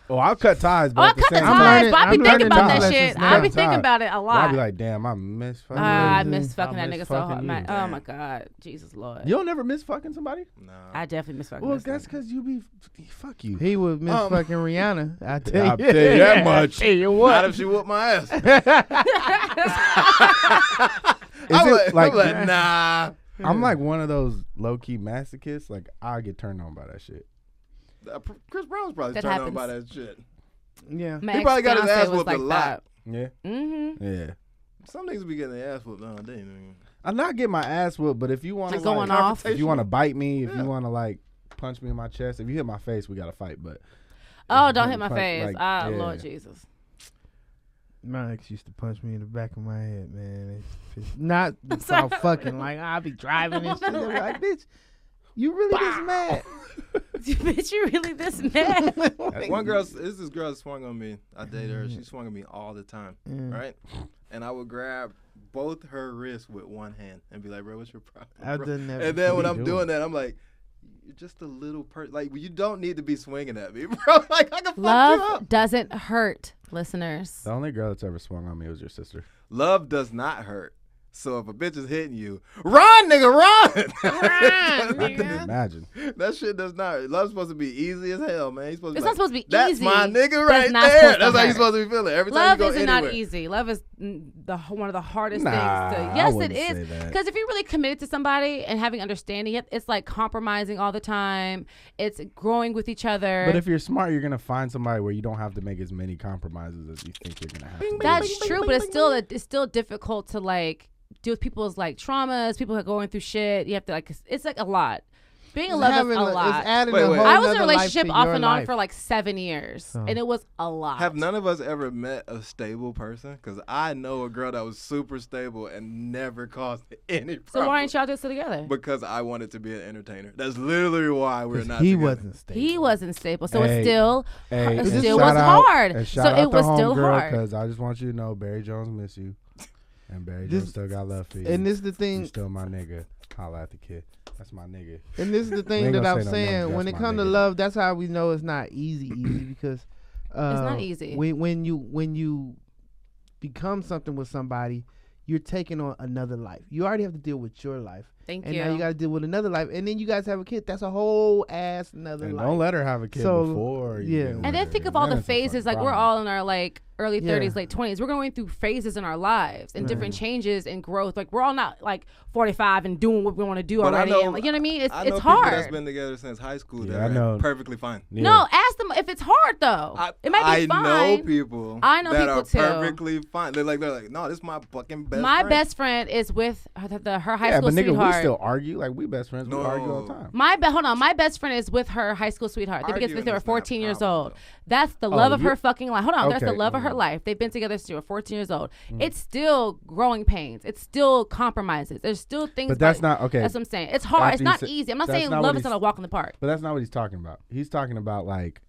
Oh, I'll cut ties, but Oh, I at the cut the same I'm time, ties, learning- but I be I'm thinking learning about that these shit. lessons I now. be thinking about it a I'll lot. be like, damn, I miss fucking. I you. miss fucking that miss nigga so hard. fucking Man. you. Oh my God, Jesus Lord. You don't ever miss fucking somebody? No. I definitely miss fucking. Well, this that's nigga. because you be He fuck you. would miss fucking Rihanna. I tell you. I'll tell you that much. Tell you Not what. if she whooped my ass. Is I'm it like, like nah. I'm like one of those low key masochists. Like I get turned on by that shit. Chris Brown's probably That turned on by happens. that shit. Yeah. My He probably got his ex-fiancé ass was whooped like a lot. Yeah. Mm-hmm. Yeah. Some niggas be getting their ass whooped nowadays. Nigga. I'm not getting my ass whooped, but if you want to Like going like, off. if you want to bite me, if Yeah. you want to like punch me in my chest, if you hit my face, we gotta fight. But Oh, if you don't hit hit my punch, face. like, Ah, yeah. Lord Jesus. My ex used to punch me in the back of my head, man. Not sorry. about fucking like I'll be driving and shit. They be like, bitch, you really this mad? Bitch, you really this mad? One girl, this girl swung on me. I dated her. She swung on me all the time, right? And I would grab both her wrists with one hand and be like, bro, what's your problem? I've bro?" done that. And then before. when you I'm doing? doing that, I'm like, you're just a little person. Like, you don't need to be swinging at me, bro. Like, I can fuck you Love up. doesn't hurt, listeners. The only girl that's ever swung on me was your sister. Love does not hurt. So if a bitch is hitting you, run, nigga, run. I can imagine. That shit does not. Love's supposed to be easy as hell, man. He's supposed to It's be not supposed to be That's easy. my nigga but right it's not there. supposed to That's how hurt. you're supposed to be feeling. Every Love time you go is anywhere. not easy. Love is one of the hardest Nah, things to. I Yes, it wouldn't say is. that. Because if you're really committed to somebody and having understanding, it's like compromising all the time. It's growing with each other. But if you're smart, you're gonna find somebody where you don't have to make as many compromises as you think you're gonna have. to. That's true, but it's still difficult to like deal with people's like traumas. People are going through shit. You have to like. It's like a lot. Being in love is a It's lot. adding Wait, a wait. whole I was in a nother life relationship to off your and on life. for like 7 years, So. and it was a lot. Have none of us ever met a stable person? Because I know a girl that was super stable and never caused any problem. So why ain't y'all just still together? Because I wanted to be an entertainer. That's literally why we're not He together. wasn't stable. He wasn't stable, so Hey, it still Hey, it and still shout was out- hard. and So shout out it was to still homegirl, hard. Because I just want you to know Barry Jones miss you, and Barry Jones still got love for you. And this is the you thing. still my nigga. Holla at the kid. That's my nigga. And this is the We thing ain't that gonna I'm say no saying. names, When it that's my comes to nigga. love, that's how we know it's not easy because It's not easy. When you become something with somebody, you're taking on another life. You already have to deal with your life. Thank And you. now you got to deal with another life. And then you guys have a kid. That's a whole ass another And life. don't let her have a kid So, before. You yeah. get with And then her. think of all the Then it's a fucking phases. Like we're problem. all in our like early Yeah. 30s, late 20s. We're going through phases in our lives and different changes and growth. Like we're all not like 45 and doing what we want to do But I already. know- and, like, you know what I mean? I know It's people hard. that's been together since high school Yeah, that I are know. perfectly fine. Yeah. No, ask them if it's hard though. it might be I fine. know people I know that people are too. perfectly fine. They're like, no, this is my fucking best My friend. best friend is with her high Yeah, school but nigga, sweetheart. we still argue. Like we best friends. We No. argue all the time. Hold on. My best friend is with her high school sweetheart. They've been together since they were Arguing is not 14 years problem, old. though. That's the love of you- her fucking life. Hold on. That's the Okay, love of her mhm. life. They've been together since they were 14 years old. It's still growing pains. It's still compromises. There's still things. But that's about- not okay. That's what I'm saying. It's hard. After It's you not say- easy. I'm not that's saying not love what is not he's- a walk in the park. But that's not what he's talking about. He's talking about like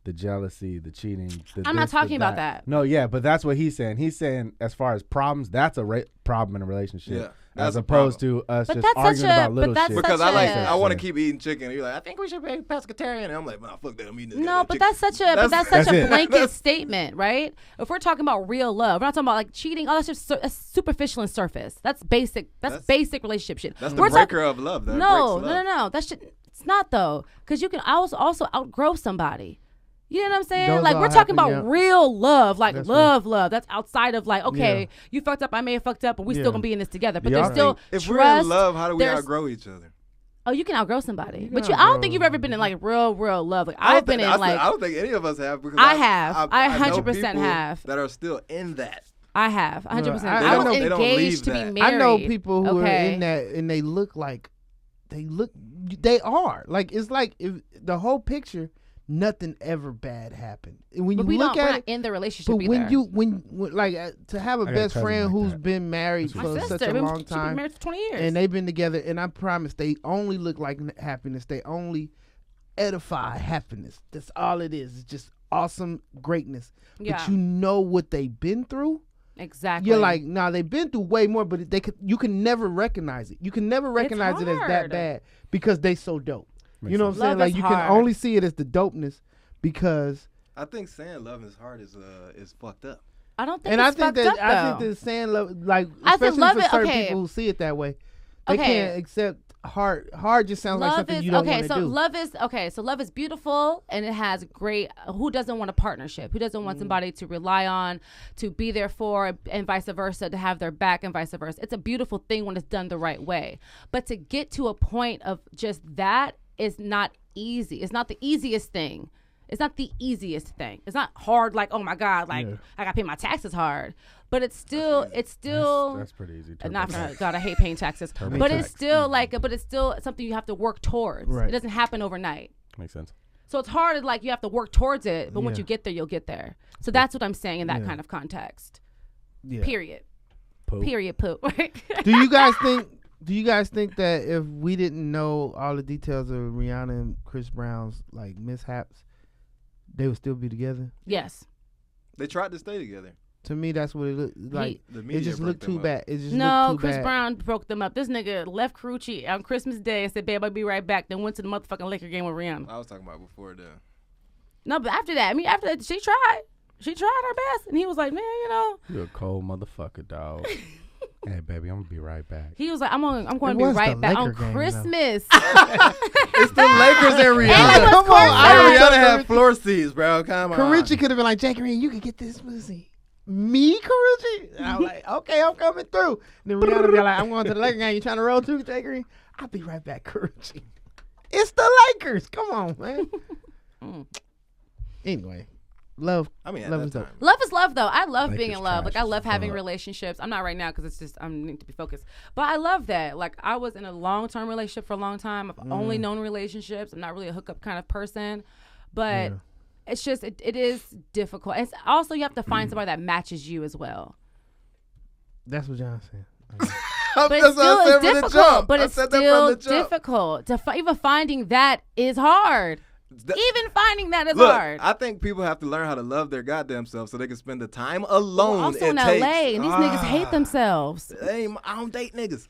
the jealousy, the cheating. I'm not talking about that. No, yeah, but that's what he's saying. He's saying as far as problems, that's a problem in a relationship. Yeah, as that's a opposed to us But just that's arguing such a- about but little that's shit. Because such I a- want to keep eating chicken. And you're like, I think we should be pescatarian. And I'm like, nah, fuck that. I'm eating this. No, goddamn but chicken. that's such That's a it. blanket statement, right? If we're talking about real love, we're not talking about like cheating. All that's just that's superficial and surface. That's basic. That's basic relationship shit. That's the We're breaker of love. That No, breaks love. no. That shit. It's not though, because you can also outgrow somebody. You know what I'm saying? Those Like all we're talking happen, about yeah. real love, like That's love. That's outside of like, okay, Yeah. you fucked up, I may have fucked up, but we Yeah. still gonna be in this together. But Yeah, there's I still If trust. we're in love, how do we there's- outgrow each other? Oh, you can outgrow somebody, You but can I don't outgrow- think you've ever been in like real love. Like I don't I've been think- in I like don't think any of us have. Because I have. I know 100% people have. that are still in that. I have 100%. I I was know- they don't engaged to leave be that. married. I know people who okay. are in that and they look like they are. Like it's like if the whole picture, nothing ever bad happened. And when But you we look don't. We're at not it, in the relationship but either. when like to have a got a best cousin friend like who's that. been married my for sister, such a long she's been time married for 20 years, and they've been together, and I promise they only look like happiness. They only edify happiness. That's all it is. It's just awesome greatness. Yeah. But you know what they've been through. exactly. You're like, nah, they've been through way more, but you can never recognize it. You can never recognize it as that hard. bad because they so dope. Makes You know what I'm sense. saying? Love Like is you hard. can only see it as the dopeness because, I think saying love is hard is fucked up. I don't think and it's I think fucked that up, I think though. that saying love, like I think especially love for it- certain okay. people who see it that way, they Okay. can't accept hard. Hard just sounds like Love something is you don't okay. want to So do. love is beautiful and it has great. Who doesn't want a partnership? Who doesn't want somebody to rely on, to be there for, and vice versa, to have their back and vice versa. It's a beautiful thing when it's done the right way. But to get to a point of just that is not easy. It's not the easiest thing. It's not the easiest thing. It's not hard like, oh my God, like I gotta pay my taxes hard. But it's still That's pretty easy. not for God, I hate paying taxes. But it's still something you have to work towards. Right. It doesn't happen overnight. Makes sense. So it's hard, like you have to work towards it, but once you get there, you'll get there. So that's what I'm saying in that kind of context. Yeah. Period. Poop. Period. Poop. Do you guys think that if we didn't know all the details of Rihanna and Chris Brown's like mishaps, they would still be together? Yes. They tried to stay together. To me, that's what it looked like. The It media just broke looked them too up. bad. It just No, looked too Chris bad. Brown broke them up. This nigga left Carucci on Christmas Day and said, babe, I'll be right back. Then went to the motherfucking Laker game with Rihanna. I was talking about before then. No, but after that, she tried. She tried her best. And he was like, man, You're a cold motherfucker, dog. Hey, baby, I'm gonna be right back. He was like, I'm going to It be was right the back Laker on game, though. Christmas. It's the Lakers and Rihanna. was Come on, Rihanna had floor seats, bro. Come on. Carucci could have been like, Jay Green, you can get this pussy. Me, Carucci? And I was like, okay, I'm coming through. Then Rihanna be like, I'm going to the Laker game. You trying to roll too, Jay Green? I'll be right back, Carucci. It's the Lakers. Come on, man. Anyway, love. I mean, at love that is dope. time. Love is love, though. I love Lakers being in love. trash Like, I as love having fuck. relationships. I'm not right now because it's just, I need to be focused. But I love that. Like, I was in a long-term relationship for a long time. I've only known relationships. I'm not really a hookup kind of person. But it's just, it is difficult. It's also, you have to find somebody that matches you as well. That's what John said. But That's it's what I still said it's from the difficult. jump. But I it's said that from still the jump. difficult. Even finding that is hard. Even finding that is Look, hard. I think people have to learn how to love their goddamn self so they can spend the time alone. Also it in LA, takes. and these niggas hate themselves. Hey, I don't date niggas.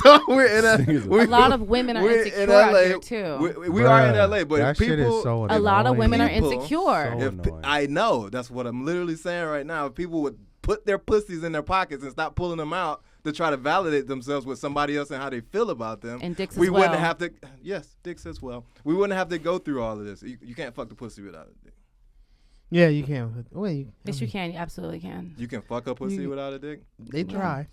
So we're in A lot of women are we're insecure in out LA. here too. We are in Bruh, LA, but that if people, shit is so A lot of women are People- insecure. So if, annoying. I know that's what I'm literally saying right now. If people would put their pussies in their pockets and stop pulling them out to try to validate themselves with somebody else and how they feel about them, And dicks as we wouldn't well. have to. Yes, dicks as well. We wouldn't have to go through all of this. You can't fuck the pussy without a dick. Yeah, you can. Wait, Yes, you can. You absolutely can. You can fuck a pussy without a dick. They try.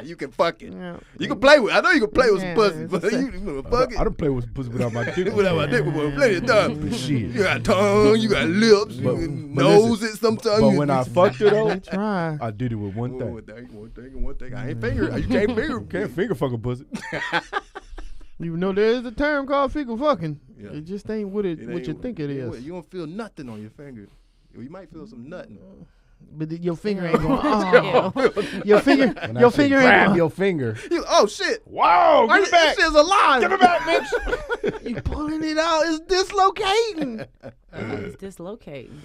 You can fuck it. Yeah. You can play with. I know you can play with some Yeah, pussy, it's but a you can fuck it. I don't play with pussy without my dick. Without my dick before, plenty of times. Shit. You got tongue, you got lips, But- you can but nose listen, it sometimes. But you when I can- fucked her though, They try. I did it with one thing. One thing. I ain't finger. You can't finger. Can't finger fuck a pussy. Even though there is a term called finger fucking, Yeah. it just ain't what It what you ain't- think it is. You don't feel nothing on your finger. You might feel some nutting. But your finger ain't going. Ew. Your finger, When your I say finger ain't grab going. your finger. Oh shit! Wow, Why give it back. This shit's alive. Give it back, bitch. You pulling it out. It's dislocating. It's dislocating.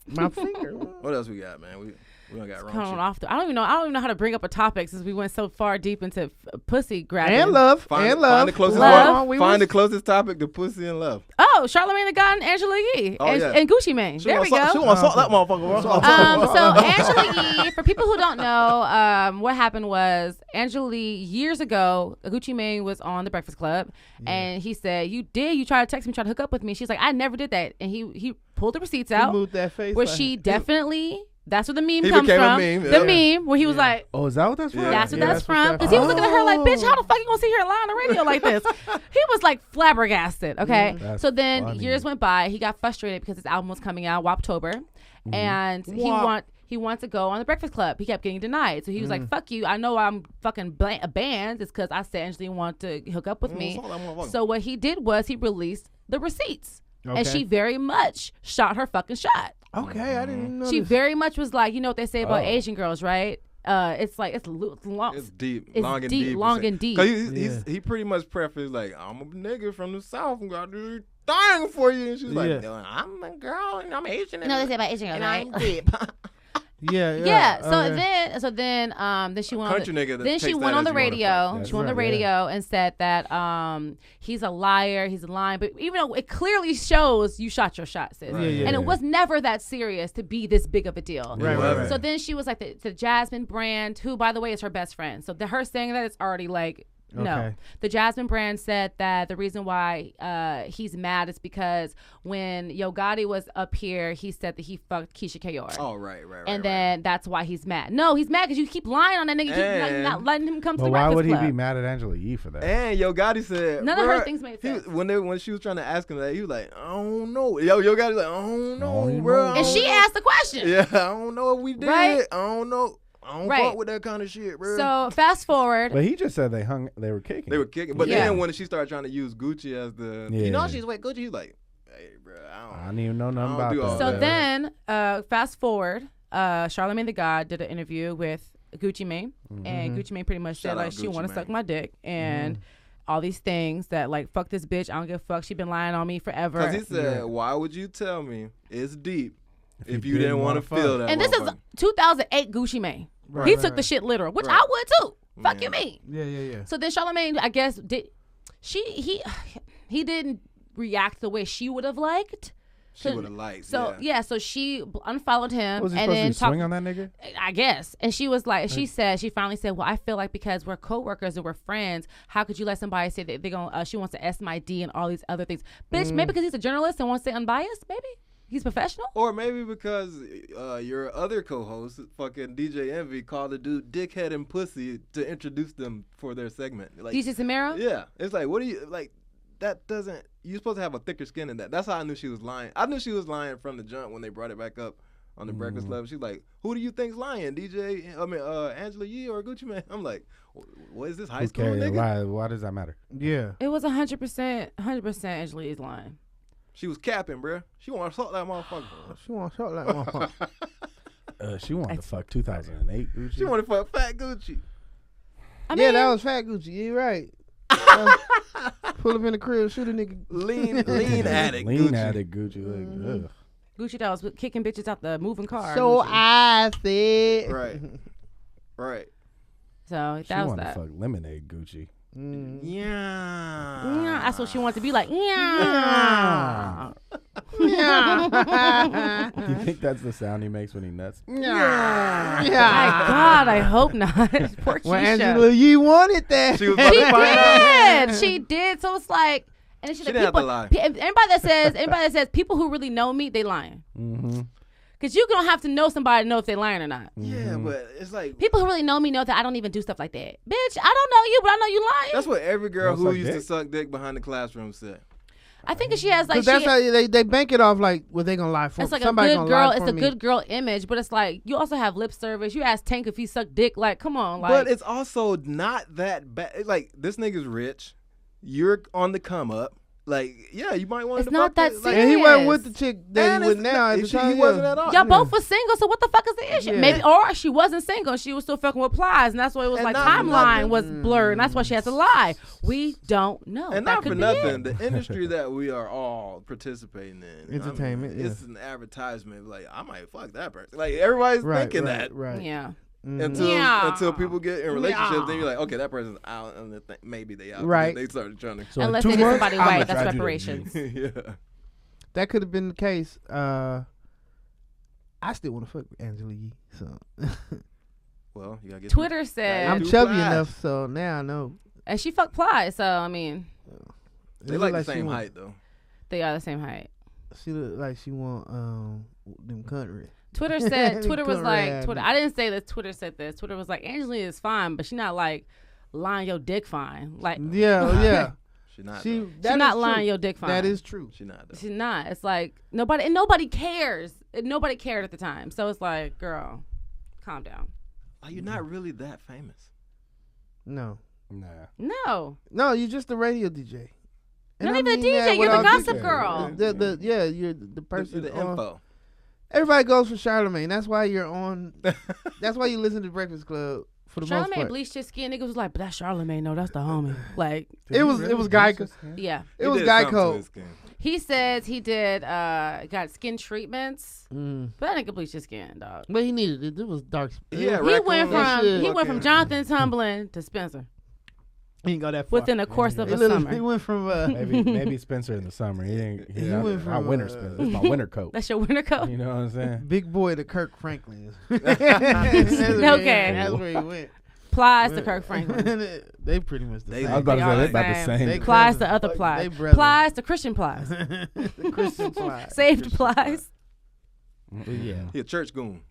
My finger. What else we got, man? We don't got wrong Coming shit. off I don't even know how to bring up a topic since we went so far deep into pussy grabbing. And love. Find, and love. Find the closest Love. one. Find the closest topic to pussy and love. Oh, Charlamagne the God and Angela Yee Oh, and, yeah. and Gucci Mane. There we She go. want to salt that motherfucker. Bro. So Angela Yee, for people who don't know, what happened was Angela Yee years ago, Gucci Mane was on The Breakfast Club, and he said, "You tried to text me, try to hook up with me." She's like, "I never did that," and he pulled the receipts He out moved that face. where like- she definitely. That's where the meme He comes became a from. meme, The yeah. meme where he was like, Oh, is that what that's from? Yeah. that's what Yeah, that's that's what from. that Because he was looking at her like, bitch, Oh. how the fuck you gonna see her lie on the radio like this? He was like flabbergasted. Okay. That's So then funny. years went by. He got frustrated because his album was coming out Woptober. And he wanted to go on The Breakfast Club. He kept getting denied. So he was like, fuck you. I know I'm fucking banned. It's because I said Angela wanted to hook up with me. salt that motherfucker. So what he did was he released the receipts. Okay. And she very much shot her fucking shot. Okay, I didn't know. She this. very much was like, you know what they say about Oh. Asian girls, right? It's like it's long. It's deep, It's long and deep, deep. long and deep. 'Cause he pretty much prefaced like, I'm a nigga from the South and got to do thing for you. And she's like, Yeah. "No, I'm a girl and I'm Asian. No, they say about Asian girls, and right? I'm deep. Yeah. Yeah. So okay. then she went Country on nigga the, that then she takes went that on the as you wanna radio. fuck. She went on the That's right, radio and said that he's a liar, he's lying. But even though it clearly shows you shot your shot, sis. Yeah, yeah, and yeah. it was never that serious to be this big of a deal. Right. So then she was like the Jasmine Brand, who by the way is her best friend. So her saying that it's already like No. Okay. The Jasmine brand said that the reason why he's mad is because when Yo Gotti was up here, he said that he fucked Keisha Kayor. Oh, right. And then that's why he's mad. No, he's mad because you keep lying on that nigga. You keep not letting him come to But the why Breakfast would he Club. be mad at Angela Yee for that? And Yo Gotti said None of her things made sense. When she was trying to ask him that, he was like, I don't know. Yo Gotti like, I don't know, bro. And she asked the question. Yeah, I don't know if we did. Right? I don't know. I don't fuck with that kind of shit, bro. So fast forward. But he just said they were kicking. They were kicking. But Yeah. then when she started trying to use Gucci as the, Yeah. you know, she's with Gucci. He's like, hey, bro, I don't even know nothing about do all that. So that. then, fast forward, Charlamagne the God did an interview with Gucci Mane, and Gucci Mane pretty much Shout said like out she Gucci want to Mane. suck my dick and all these things that like fuck this bitch, I don't give a fuck. She been lying on me forever. Because he said, why would you tell me it's deep if you didn't want to feel that? And this is motherfucker? 2008 Gucci Mane. Right, He right, took the right. shit literal, which Right. I would too. Fuck Yeah. you mean? Yeah. So then Charlamagne, I guess, he didn't react the way she would have liked. She would have liked. So so she unfollowed him Was he and supposed then to swing on that nigga? I guess. And she was like, she finally said, well, I feel like because we're coworkers and we're friends, how could you let somebody say that they're going she wants to S my D and all these other things? Bitch, maybe because he's a journalist and wants to say unbiased, maybe? He's professional? Or maybe because your other co-host, fucking DJ Envy, called the dude dickhead and pussy to introduce them for their segment. Like, DJ Samara? yeah. It's like, what do you, like, that doesn't, you're supposed to have a thicker skin than that. That's how I knew she was lying. I knew she was lying from the jump when they brought it back up on the Breakfast Club. She's like, who do you think's lying, Angela Yee or Gucci Mane? I'm like, what is this, high school nigga? Why does that matter? Yeah. It was 100% Angela Yee's lying. She was capping, bruh. She want to fuck that motherfucker. She want to talk like motherfucker. She wanted to fuck 2008 Gucci. She want to fuck Fat Gucci. I mean, Yeah, that was Fat Gucci. You right. Pull up in the crib, shoot a nigga. Lean addict Lean Gucci. addict Gucci. Like, ugh. Gucci that was kicking bitches out the moving car. So I said. Right. Right. So She that was wanted that. to fuck lemonade Gucci. Mm. Yeah. Yeah, that's what she wanted to be like. Yeah. You think that's the sound he makes when he nuts? My God, I hope not. Poor Well, Keisha. Angela, you wanted that. She was about She to find out. did. She did. So it's like, and it's She like didn't have people, to lie. Anybody that says people who really know me, they lying. Mm-hmm. Because you don't have to know somebody to know if they lying or not. Yeah, but it's like, People who really know me know that I don't even do stuff like that. Bitch, I don't know you, but I know you lying. that's what every girl Don't who suck used to dick. suck dick behind the classroom said. I think that she has like, Cause that's how they bank it off like, well, they gonna lie for it's like somebody a good gonna girl. lie It's for a me. good girl image, but it's like you also have lip service. You ask Tank if he sucked dick. Like, come on, like. But it's also not that bad. Like, this nigga's rich. You're on the come up. Like, yeah, you might want It's to not fuck that this, serious. And he wasn't with the chick that and he with it's now not- at the she- time. He wasn't yeah. at all. Y'all both was single, so what the fuck is the issue? Yeah. Maybe, or she wasn't single, she was still fucking with Plies, and that's why it was And like not for timeline nothing. was blurred, and that's why she had to lie. We don't know. And that not could for be nothing, it. the industry that we are all participating in, Entertainment, it's an advertisement. Like, I might fuck that person. Like, everybody's thinking that Right. Yeah. Mhm. until people get in relationships. Then you're like, okay, that person's out, and maybe they out. Right. They started trying to. So Unless in they 2 get months, somebody I'ma white, that's try to do reparations. Yeah. That could have been the case. I still want to fuck with Angela Yee. So Well, you gotta get Twitter said, I'm do chubby Plies. enough, so now I know. and she fucked Plies, so I mean, They It like look the she same want- height though. they are the same height. She look like she want them country. Twitter said, They Twitter was couldn't like, ride Twitter. me. I didn't say that. Twitter said this. Twitter was like, Angelina is fine, but she's not like lying your dick fine. Like, Yeah. She not. She though. that she's not is lying true. your dick fine. That is true. She not. Though. She's not. It's like nobody cares. Nobody cared at the time. So it's like, girl, calm down. Are you not really that famous? No, Nah. No, you're just a radio DJ. not I even a mean that DJ. You're the without gossip DJ. girl. You're the person. The on- info. Everybody goes for Charlamagne. That's why you're on. That's why you listen to Breakfast Club for the most Charlamagne part. bleached his skin. Nigga was like, but that's Charlamagne. No, that's the homie. Like, It was Geico. yeah. It was He did something to Geico. his skin. He says he did got skin treatments, Mm. but that nigga bleached his skin, dog. But he needed it. It was dark. Yeah, He went That shit. from Jonathan Tumblin to Spencer He didn't go that far. within the course of He a literally- summer. He went from Maybe Spencer in the summer. He didn't. He went not from, winter Spencer. It's my winter coat. That's your winter coat. You know what I'm saying? big boy to Kirk Franklin. Okay. That's where he went. Plies to Kirk Franklin. They pretty much the same. I was about to say they They about are the the same. They Plies to brothers. other They Plies. brothers. Plies to Christian Plies. The Christian Plies. Saved Christian Plies. But yeah. He a church goon.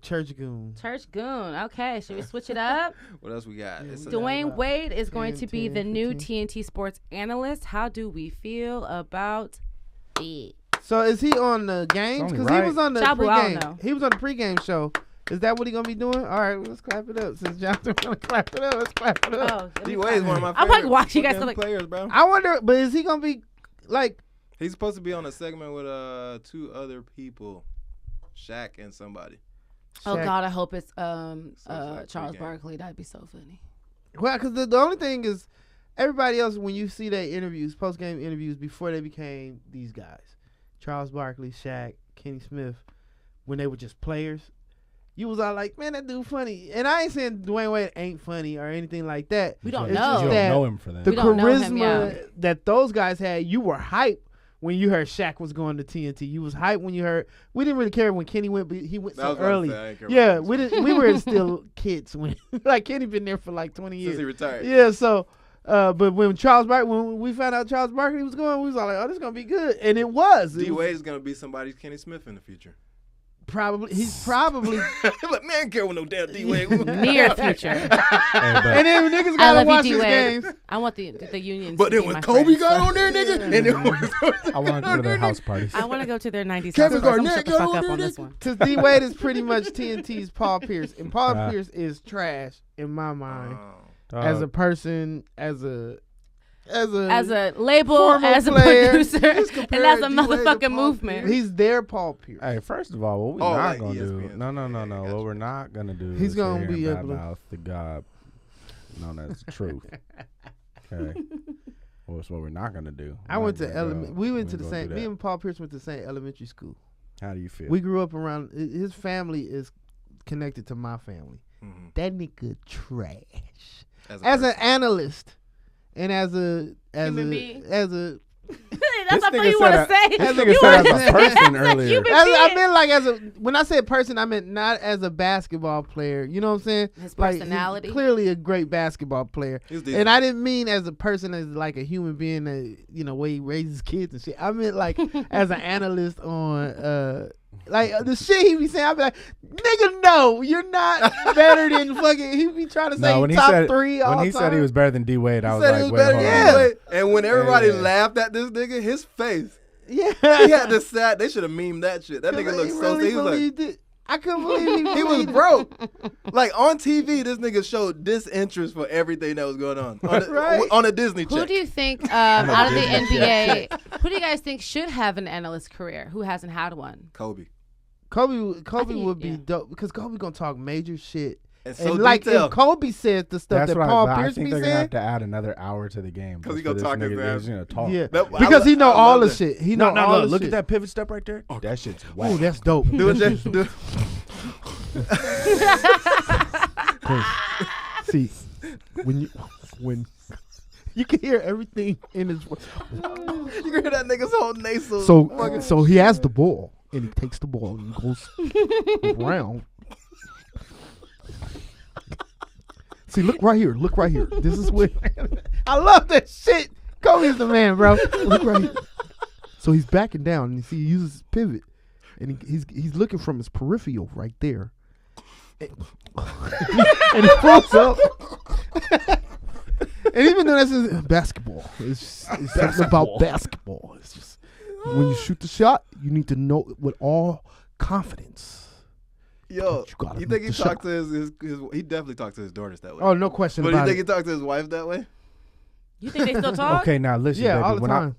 Church goon. Church Goon. Okay, should we switch it up? What else we got? Yeah, It's we a- do- Dwayne Wade is going 10, to be 10, the new 15. TNT Sports analyst. How do we feel about it? So is he on the games? only Because he right. was on the Chabu, I don't know. pregame. He was on the pregame show. Is that what he gonna be doing? All right, well, let's clap it up. Since Jonathan wanna clap it up, let's clap it up. Oh, let me D Wade is one of my I'm favorite like watching you guys fucking like players, bro. I wonder, but is he gonna be like? He's supposed to be on a segment with 2 other people, Shaq and somebody. Oh Shaq? God, I hope it's like Charles pregame. Barkley. That'd be so funny. Well, because the only thing is, everybody else when you see their interviews, post game interviews before they became these guys, Charles Barkley, Shaq, Kenny Smith, when they were just players, you was all like, man, that dude funny. And I ain't saying Dwayne Wade ain't funny or anything like that. We don't It's know. just You that don't know him for that. the We don't know charisma him, yeah. that those guys had, you were hyped when you heard Shaq was going to TNT. You was hyped when you heard. We didn't really care when Kenny went, but he went I so was about to early. say, I ain't care Yeah, about we didn't. We were still kids when like Kenny been there for like 20 since years. he retired. Yeah, so. But when when we found out Charles Barkley was going, we was all like, "Oh, this is gonna be good," and it was. It D was Wade is gonna be somebody's Kenny Smith in the future. probably he's probably, Like, man, I don't care what no damn D Wade. Near future. Hey, but and then niggas I gotta love you, watch D his Wade. games. I want the unions. But to then be when my Kobe friends. got on there, nigga, and then I want to go to their house parties. I want to go to their 90s Kevin house party. I'm gonna Garnett shut the got fuck on up there, on this nigga. one. Cause D Wade is pretty much TNT's Paul Pierce, and Paul Yeah. Pierce is trash in my mind Oh. as a person, as a label, former as a player. producer, Just and compare as a D Wade to motherfucking Paul movement. he's their Paul Pierce. Hey, first of all, what we're Oh, not like gonna do? ESPN. No. Gotcha. What we're not gonna do? He's is gonna sit be here and able to- badmouth the God known as the truth. Okay. Well, that's what we're not gonna do. I We're went not to gonna go- we went we to the ain't gonna same. do Me that. and Paul Pierce went to the same elementary school. How do you feel? We grew up around. His family is connected to my family. Mhm. That nigga trash. As As person. an analyst, and as a Human being. as a That's what nigga you want to said say. This nigga You said were- as a person earlier. human as I being. meant like as a when I said person, I meant not as a basketball player. You know what I'm saying? His Like, he's personality. clearly a great basketball player. He was decent. And I didn't mean as a person, as like a human being that, you know, where he raises kids and shit. I meant like as an analyst on like the shit he be saying. I be like, nigga, no, you're not better than fucking. He be trying to say No, when he top said 3 all when he time. said he was better than D Wade, I was said he like, was wait, better hold than on. Yeah. D Wade. And when everybody Yeah. laughed at this nigga, his face, Yeah, he had this sad. They should have memed that shit. That nigga looked he so. really He was like, believed it. I couldn't believe he he was believed it. broke. Like on TV, this nigga showed disinterest for everything that was going on Right. on a Disney Who check. do you think out of the Disney NBA? Who do you guys think should have an analyst career? Who hasn't had one? Kobe. Kobe think- would be yeah. dope because Kobe gonna talk major shit. And so And like detailed. if Kobe says the stuff That's that what Paul I Pierce think be they're gonna have saying, to add another hour to the game 'Cause he just gonna for talk this his nigga ass. to, talk. yeah, That- I because he know I all love the that. shit. He know No, all the look shit. at that pivot step right there. That shit's whack. Oh, that's dope. Do it, That Jay. shit's Do it. dope. See, when you can hear everything in his voice. You can hear that nigga's whole nasal. So he has the ball and he takes the ball and goes around. See, look right here. Look right here. This is what I love that shit. Kobe's the man, bro. Look right here. So he's backing down and you see he uses his pivot and he's looking from his peripheral right there. And he pulls up. And even though that's basketball, it's something about basketball. It's just when you shoot the shot, you need to know it with all confidence. Yo, You gotta you make think he the talked shot. to his he definitely talked to his daughters that way. Oh, no question But you about think he it. talked to his wife that way? You think they still talk? Okay, now listen, Yeah, baby. all the when time.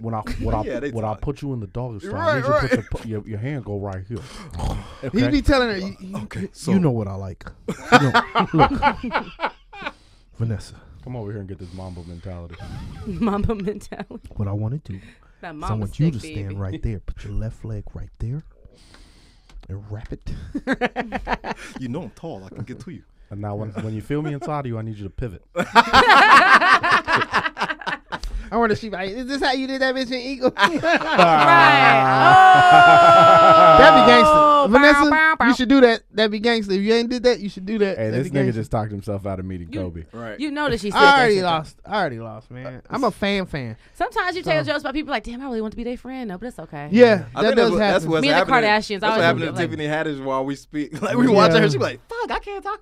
Yeah, they when I talk. put you in the doggy style, Right, I need you to right. put your hand go right here. He Okay. be telling her, Okay, so you know what I like. You know, look, Vanessa, Come over here and get this Mambo mentality. Mamba mentality. what I want to do That is I mama want you stick, to stand baby. right there. Put your left leg right there and wrap it. you know I'm tall. I can get to you. And now when you feel me inside of you, I need you to pivot. I wonder if she like, is this how you did that bitch in Eagle? That'd be gangster. Vanessa, you should do that. That'd be gangster. If you ain't did that, you should do that. Hey, That'd this be nigga gangster. just talked himself out of meeting Kobe. Right. You know that she said I already that shit, lost. I already lost, man. I'm a fan. Sometimes you tell jokes about people like, damn, I really want to be their friend. No, but it's okay. Yeah, I that think does that's happen. what's Me and the happening. Kardashians, That's I what always happened to look like- Tiffany Haddish while we speak. Like we watch her, she be like, "Fuck, I can't talk."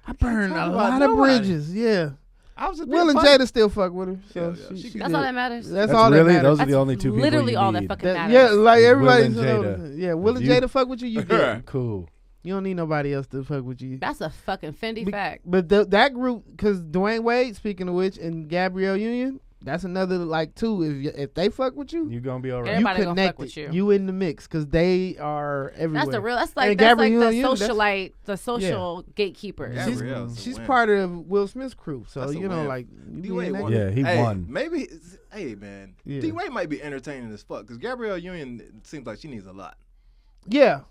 I burned talk a about lot of nobody. bridges. Yeah. I was just Will being and funny. Jada still fuck with her. So Yeah, she she- That's did. all that matters. That's That's all really that matters. those are the only two people Literally you all need. that fucking That- matters. yeah, like Will everybody. and Jada. Yeah, Will and You- Jada fuck with you. You good. Cool. You don't need nobody else to fuck with you. That's a fucking Fendi Be- fact. But that group, because Dwayne Wade, speaking of which, and Gabrielle Union, that's another like two. If they fuck with you, You gonna be all right. Everybody you gonna fuck connected. with you. in the mix because they are everywhere. That's the real. That's And like that's like Gabrielle the Union, that's- socialite, the social gatekeepers. Yeah. She's, Gabrielle's a she's win. part of Will Smith's crew, so That's a you know, win. like you be D-Wade in that won. group. Yeah, he Hey, won. Maybe, hey man, Yeah. D-Wade might be entertaining as fuck because Gabrielle Union seems like she needs a lot. Yeah,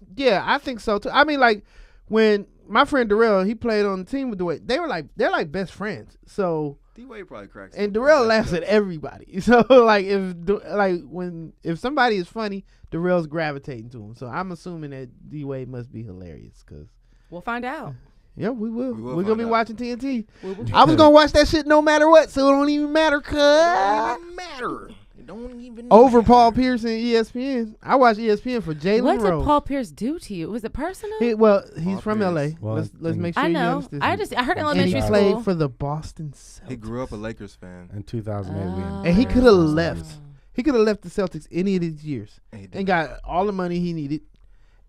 I think so too. I mean, like when my friend Darrell, he played on the team with Dwayne. They're like best friends. So D-Wade probably cracks. and some Darrell good laughs jokes. at everybody. So like if somebody is funny, Darrell's gravitating to him. So I'm assuming that D-Wade must be hilarious because We'll find out. yeah, we will. We will We're gonna find be out. watching TNT. We'll I was gonna watch that shit no matter what, so it don't even matter. It Cause don't even matter. It don't even over matter. Paul Pierce and ESPN, I watch ESPN for Jalen What did Rose. Paul Pierce do to you? Was it personal? He's Paul from Pierce. LA. Well, Let's make sure I you know. understand. I heard and he elementary played school. for the Boston Celtics. He grew up a Lakers fan. In 2008, we And he in- coulda left. He could have left the Celtics any of these years And he did. and got all the money he needed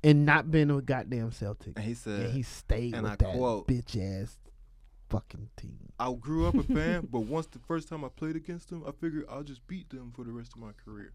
and not been a goddamn Celtic. And he said, And he stayed and with I that quote, bitch ass fucking team. I grew up a fan, but once the first time I played against them, I figured I'll just beat them for the rest of my career.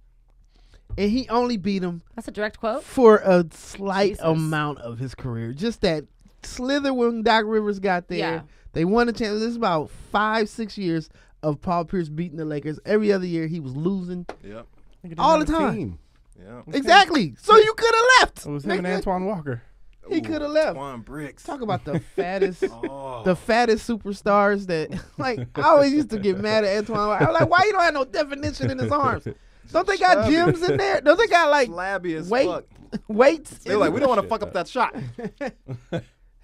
And he only beat him That's a direct quote. for a slight Jesus. amount of his career. Just that slither when Doc Rivers got there. Yeah. They won a chance. This is about 5-6 years of Paul Pierce beating the Lakers. Every other year he was losing. Yep. Nigga didn't all have the a time. team. Yeah. Exactly. So you could have left. It was him and Nigga. Antoine Walker. He coulda left. Twan Bricks. Talk about the fattest. Oh. The fattest superstars that, like, I always used to get mad at Antoine. I was like, why you don't have no definition in his arms? Don't they got Chubby. gyms in there? Don't they got, like, Flabby as weight- fuck. weights? They're like, we don't want to fuck up that shot.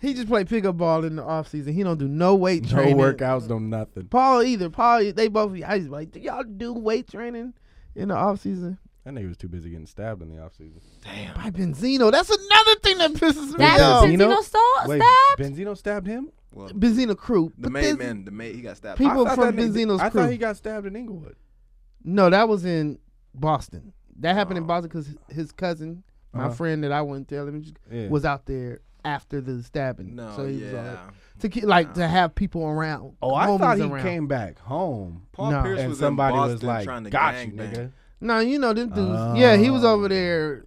He just play pickup ball in the offseason. He don't do no weight No training. workouts, no nothing. Paul either. Paul, they both, I used to be like, do y'all do weight training in the offseason? That nigga was too busy getting stabbed in the offseason. Damn. By Benzino. That's another thing that pisses me That's off. Benzino? Benzino Wait, stabbed? Benzino stabbed him? Well, Benzino crew. the But main this- man, he got stabbed. People I thought from that nigga- Benzino's I crew. thought he got stabbed in Inglewood. No, that was in Boston. That happened in Oh. Boston because his cousin, my Uh-huh. friend that I wouldn't tell him, Yeah. was out there after the stabbing. No, so he was all yeah. right. To keep, like to have people around. Oh, I homies thought he around. came back home. Paul No. Pierce And was somebody in Boston was like, trying to got you, gangbang. nigga. No, you know them dudes. Yeah, he was Oh. over there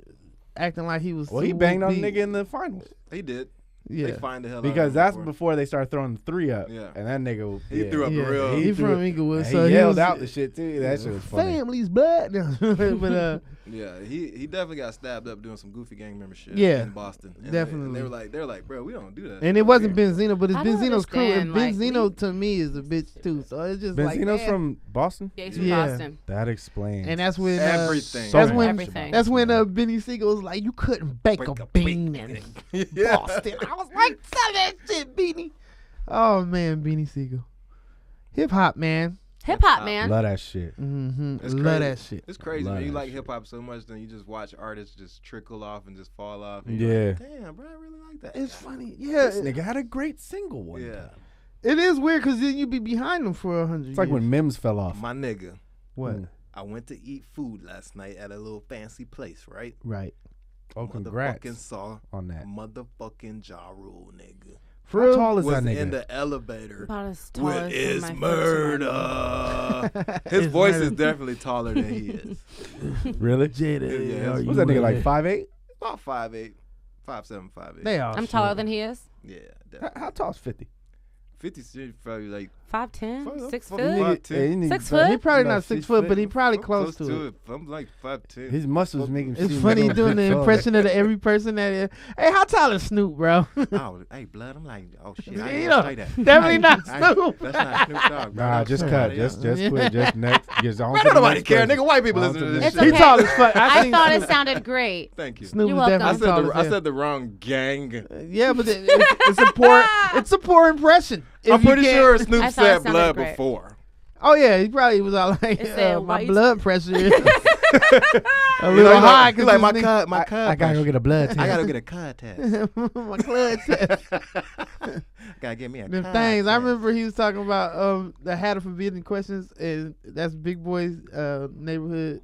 acting like he was. Well, he Sue banged on a Woo nigga beat. in the finals. He did. Yeah, They find the hell out Because of him that's before. before they started throwing the three up. Yeah. And that nigga, He threw up yeah. the real. He threw from it- Inglewood, and so he he yelled was, out the shit too. That shit was funny. Family's blood. But Yeah, he definitely got stabbed up doing some goofy gang member shit. Yeah, in Boston. And definitely. They were like, bro, we don't do that. and it wasn't Benzino, but it's I don't Benzino's crew. And understand, like, Benzino to me is a bitch too. So it's just like Benzino's man. from Boston? Yeah, he's from Yeah. Boston. That explains. And that's when Everything. so That's much when Everything. that's when man. Benny Siegel was like, you couldn't bake a bean in Yeah. Boston. I was like, sell that shit, Beanie. Oh man, Beanie Siegel, hip hop man. Hip hop, man. Love that shit. Mm-hmm. It's Love crazy. that shit. It's crazy, Love man. You that like shit. hip hop so much, then you just watch artists just trickle off and just fall off. And Yeah. you're like, damn, bro, I really like that. It's funny, yeah. This nigga had a great single one Yeah. time. It is weird because then you be behind them for 100 years. It's like when Mims fell off. My nigga, What? Mm. I went to eat food last night at a little fancy place, right? Right. Oh, Motherfucking congrats saw on that. motherfucking Ja Rule, nigga. For How real? tall is Was that nigga? in the elevator About as tall with as his my folks murder. His It's voice murder. is definitely taller than he is. Really? Jada, Yeah, are what's you Was that nigga like ready? 5'8"? About 5'8", 5'7", 5'8". They all I'm taller short. than he is. Yeah, How, definitely. how tall is 50? 50 shit probably like 5'10", 6 fuck, foot. fuck. 5'10". 6 foot. foot? He probably not 6 foot, but he probably close to it. I'm like 5'10". His muscles make him. It's seem funny like a doing the big fella. impression of every person that is. Hey, how tall is Snoop, bro? Oh, hey, blood. I'm like, oh shit. I You ain't know, gonna say that. definitely not I- Snoop. That's not Snoop Dogg, bro. Nah, That's just somebody cut. else. Just quit. Just next. Just on Man, to the nobody next care. person. Nigga, white people On listen to to the this It's shit. He tall as okay. fuck. I seen thought it Snoop. sounded great. Thank you. Snoop You're is welcome. I definitely tall said as I hell. said the wrong gang. Yeah, but it's a poor impression. I'm If you pretty can't- sure I Snoop thought it said sounded blood great. before. Oh yeah, he probably was all like, It said, why my you blood pressure is a You little know, high. He's like my cut, my I cut. gotta go get a blood test. I gotta get a cut test. my blood test. Gotta get me a Them cut things. I test. remember he was talking about the Hat of Forbidden Questions, and that's Big Boy's neighborhood.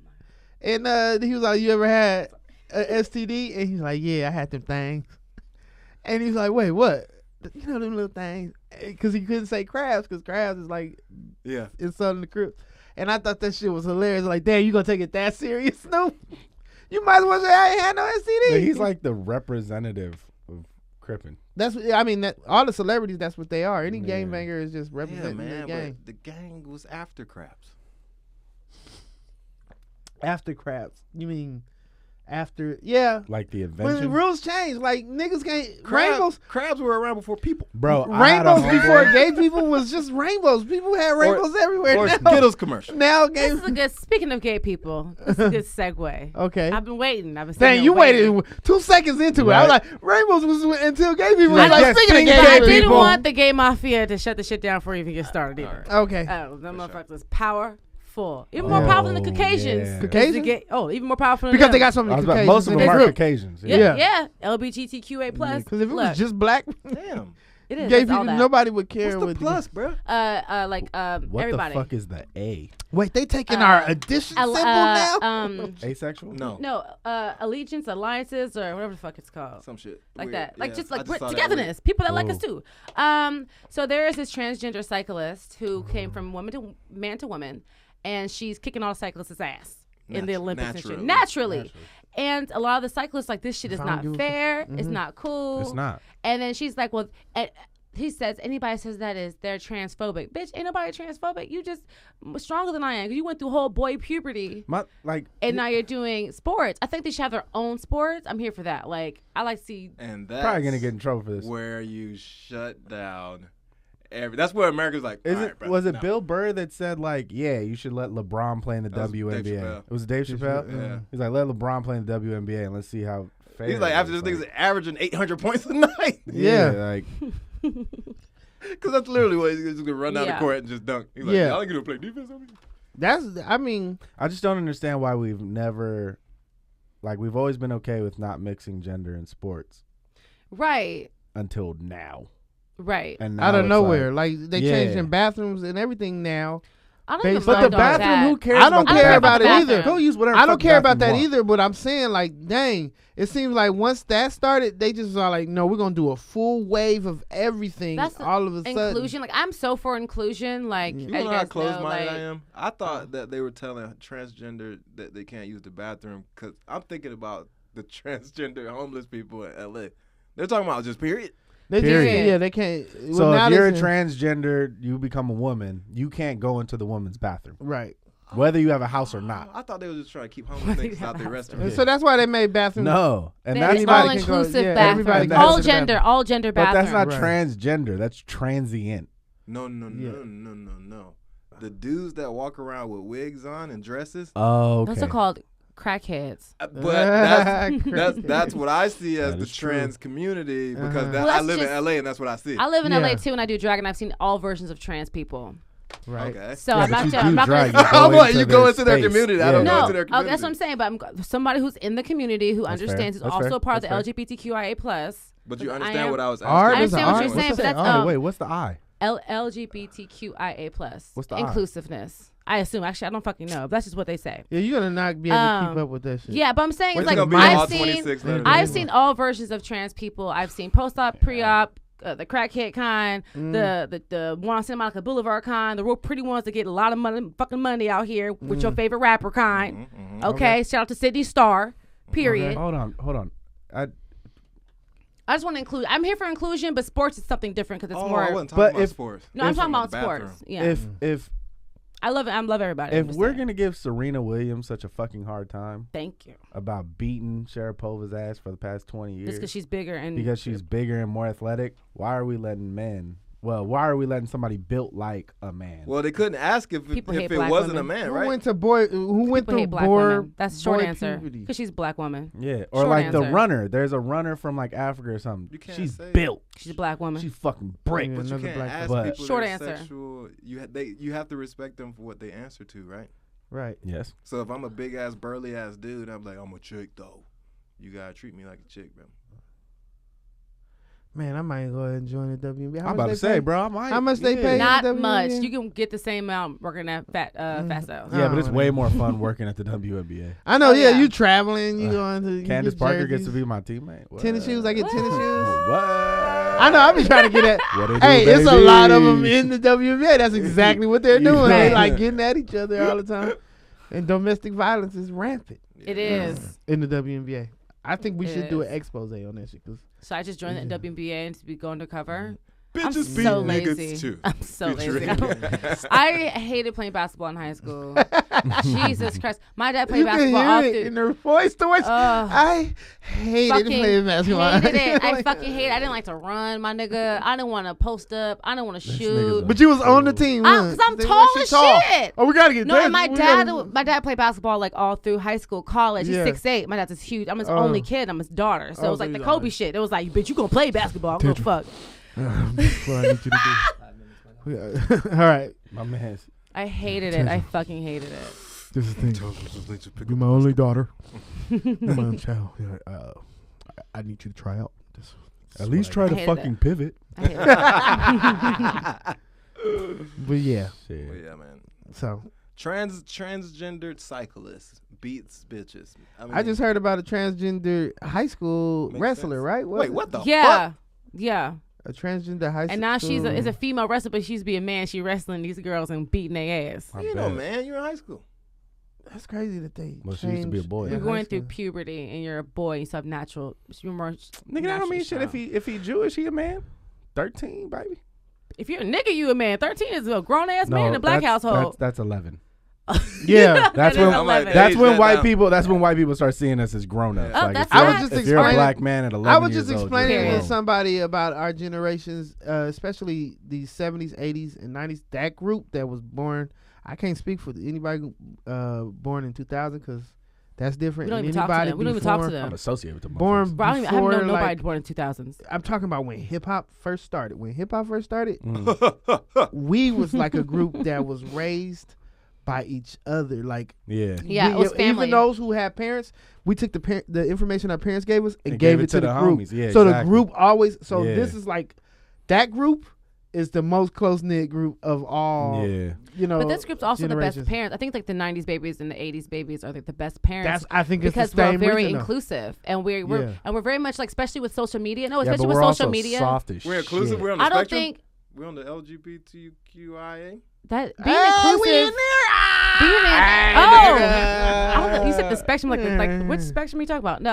And he was like, "You ever had a STD?" And he's like, "Yeah, I had them things." And he's like, "Wait, what? You know them little things?" Because he couldn't say crabs, because crabs is like Yeah. insulting the Crips. And I thought that shit was hilarious. Like, damn, you gonna take it that serious, Snoop? You might as well say I ain't had no STD. But he's like the representative of Crippin'. that's what I mean. That all the celebrities, that's what they are. Any Yeah. gangbanger is just Yeah, representing the man. gang. But the gang was after craps. After craps, you mean after? Yeah. Like the When invention. the rules change, like niggas can't rainbows. Crabs were around before people. Bro, I had a Rainbows homeboy- before gay people was just rainbows. People had rainbows everywhere. Or now, Skittles commercial. now gay. This is a good. Speaking of gay people, this is a good segue. Okay. I've been waiting. I've been. Dang, sitting you here waiting. waited 2 seconds into it. I was like, rainbows was until gay people. Like, was like, yes, speaking of speaking gay of But I gay people. didn't people. want the gay mafia to shut the shit down before you even get started either. Okay. Oh, them motherfuckers is powerful. Even more powerful than the Oh, Caucasians. yeah. Caucasians? Even more powerful than Because them. they got so I many was about, Caucasians. most of in them their are group. Caucasians. Yeah, Yeah. LGBTQA plus. Because if it Look, was just black, Damn. it is gay that's all people, that. nobody would care. What's the what plus, bro? What everybody. the fuck is the A? Wait, they taking our addition symbol now? Asexual? No. No, allegiance, alliances, or whatever the fuck it's called. Some shit. Like Weird. that. Like Yeah, just I like saw that togetherness. People that like us Whoa. too. So there is this transgender cyclist who came from man to woman, and she's kicking all the cyclists' ass in the Olympics and shit. Naturally. And a lot of the cyclists like, this shit is not fair. It's not cool. It's not. And then she's like, well, he says, anybody says that is, they're transphobic. Bitch, ain't nobody transphobic. You just stronger than I am. You went through whole boy puberty. And now you're doing sports. I think they should have their own sports. I'm here for that. Like, I like to see. And that's probably gonna get in trouble for this. where you shut down that's where America's like, Is all it right, bro, was it no. Bill Burr that said like, yeah, you should let LeBron play in the That was WNBA? Dave Chappelle. It was Dave Chappelle. Yeah. He's like, let LeBron play in the WNBA and let's see how fair. He's like, it after is. this nigga's averaging 800 points a night. Yeah. like Because that's literally what he's just going to run down the Yeah. court and just dunk. He's like, Yeah. y'all ain't going to play defense on me? That's, I mean, I just don't understand why we've never, like, we've always been okay with not mixing gender in sports Right. until now. Right. And now out of it's nowhere. Like, they yeah. changing bathrooms and everything now. I don't even Based mind But the all bathroom, that. who cares? I don't about care the about it bathroom? either. Go use whatever. I don't fuck care about bathroom that you want. either, but I'm saying, like, dang, it seems like once that started, they just are like, no, we're going to do a full wave of everything That's the all of a sudden. inclusion. Like, I'm so for inclusion. Like, You as know how guys close-minded like, I am? I thought that they were telling transgender that they can't use the bathroom because I'm thinking about the transgender homeless people in L.A. They're talking about just period. They just, Period. yeah, they can't. So now if you're a they- transgender, you become a woman, you can't go into the woman's bathroom, Right. whether you have a house or not. I thought they were just trying to keep homeless niggas out their And restaurants. so that's why they made bathrooms. No, and There's that's all not. inclusive yeah, bathroom. everybody can All go to the gender. All gender But bathroom. that's not Right. transgender. That's transient. No. Yeah. The dudes that walk around with wigs on and dresses, Oh, okay. Those are called crackheads. but that's what I see as That the is true. trans community because Uh-huh. that, Well, I that's live in just- LA and that's what I see. I live in Yeah. LA too, and I do drag, and I've seen all versions of trans people. Right. Okay. So Yeah, I'm but not. you sure- do I'm not drag. gonna. I'm like, you go their into their space. community. I don't No, go into their community. that's what I'm saying. But I'm somebody who's in the community who That's fair. understands is That's also fair. part of That's the fair. LGBTQIA plus. But you I understand am- what I was asking. R, I there's an understand what R. you're saying, What's but the that's I? Wait, what's the I? LGBTQIA plus. What's the I? Inclusiveness? I assume. Actually, I don't fucking know. That's just what they say. Yeah, you're gonna not be able to keep up with that shit. Yeah, but I'm saying Wait, it's like it's gonna be all I've seen. 26 letters. I've seen all versions of trans people. I've seen post-op, pre-op, the crackhead kind, the one on Santa Monica Boulevard kind, the real pretty ones that get a lot of money, fucking money out here with your favorite rapper kind. Okay, shout out to Sydney Star. Period. Hold on. I just want to include. I'm here for inclusion, but sports is something different because it's I more. wasn't talking about if- sports. No, I'm talking about about sports. Yeah, If I love it. I love everybody. if I'm just we're saying. gonna give Serena Williams such a fucking hard time Thank you. about beating Sharapova's ass for the past 20 years Just because she's bigger and because she's bigger and more athletic, why are we letting men? Well, why are we letting somebody built like a man? Well, they couldn't ask if People it hate black wasn't a women. man, Who right? went to who went people through hate black boy women. That's the short boy answer. puberty? Because she's a black woman. Yeah, or Short like the answer. runner. There's a runner from like Africa or something. You can't She's say- built. She's a black woman. She's fucking brick. Yeah, But you another can't black ask person. people Short their answer. sexual. You have to respect them for what they answer to, right? Right. Yes. So if I'm a big ass burly ass dude, I'm like, I'm a chick though. You gotta treat me like a chick, bro. Man, I might go ahead and join the WNBA. I'm about to say, bro. I might. How much they yeah. pay? Not WNBA? much. You can get the same amount working at Fast House. Yeah, but it's Oh, way man. more fun working at the WNBA. I know. Oh, yeah, yeah. you traveling. You going to you Candace get Parker jerseys, gets to be my teammate. What? tennis shoes. I get tennis shoes. What? I know. I be trying to get that. What it Hey, do, it's a lot of them baby? in the WNBA. That's exactly what they're doing. They Yeah. like getting at each other all the time, and domestic violence is rampant It is. in the WNBA. I think we It should do an is. expose on that shit. Cause So I just joined the WNBA and to be going undercover. I'm Bitches beat so niggas lazy. too. I'm so lazy. Featuring- I hated playing basketball in high school. Jesus Christ. My dad played you can basketball all hear it through. in her voice. The way I hated Fucking playing basketball. hated it. I fucking hated it. I didn't like to run, my nigga. I didn't want to post up. I didn't want to This shoot. nigga's But you was on the team, huh? Because I'm Then tall she as tall. shit. Oh, we gotta get No, that. and my We dad, gotta- my dad played basketball like all through high school, college. Yeah. He's 6'8". My dad's is huge. I'm his Oh. only kid. I'm his daughter. So Oh, it was so like the he's Kobe on. shit. It was like, bitch, you gonna play basketball? I'm gonna fuck. That's what I need you to do. All right. My man. I hated it. I fucking hated it. This is the thing. You're my only daughter. You're my own child. Yeah, I need you to try out. At least try I to hated fucking pivot. I hated it. But yeah, Shit. Well, yeah, man. so Transgendered cyclist beats bitches. I just heard about a transgender high school Makes wrestler, sense. right? Wait, what the Yeah. Yeah. A transgender high school. And now she's is a female wrestler, but she used to be a man. She wrestling these girls and beating their ass. I You know, bet. man, you're in high school. That's crazy that they. Well, she used to be a changed boy. in You're high going through school. puberty and you're a boy. You still have natural. You're more Nigga, that don't mean naturally shit if strong. he Jewish, he a man. 13, baby. If you're a nigga, you a man. 13 is a grown ass man in a black household. That's 11. Yeah, That's That is when 11. that's Age when that white down. people. That's when white people start seeing us as grown ups. Yeah. Oh, Like that's if you're, right. I was just if you're a explaining- black man at 11 I was just years old, explaining you're to Period. grown. somebody about our generations, especially the 70s, 80s, and 90s. That group that was born. I can't speak for anybody born in 2000 because that's different. We don't And even talk to anybody them. We don't even talk to before- I'm them. associated with the Born motherfuckers. Bro, I don't even, I have no before, nobody like- born in 2000s. I'm talking about when hip hop first started. When hip hop first started, Mm. we was like a group that was raised by each other. Like Yeah. Yeah, it was family. Even those who had parents, we took the information our parents gave us and And gave it to the group. homies. Yeah, So exactly. the group always. So Yeah. this is like that group is the most close knit group of all. Yeah. You know, But this group's also the best generations. parents. I think like the 90s babies and the 80s babies are like the best parents. That's I think because it's the we're same very reason, though. inclusive and we're Yeah. and we're very much like, especially with social media. No, Yeah, especially but with we're social also media. soft as We're inclusive. shit. We're on the I don't spectrum. think We're on the LGBTQIA. that being Hey, we inclusive. in there. Being in, Hey, oh, nigga. I don't know. You said the spectrum, like which spectrum are you talking about? No,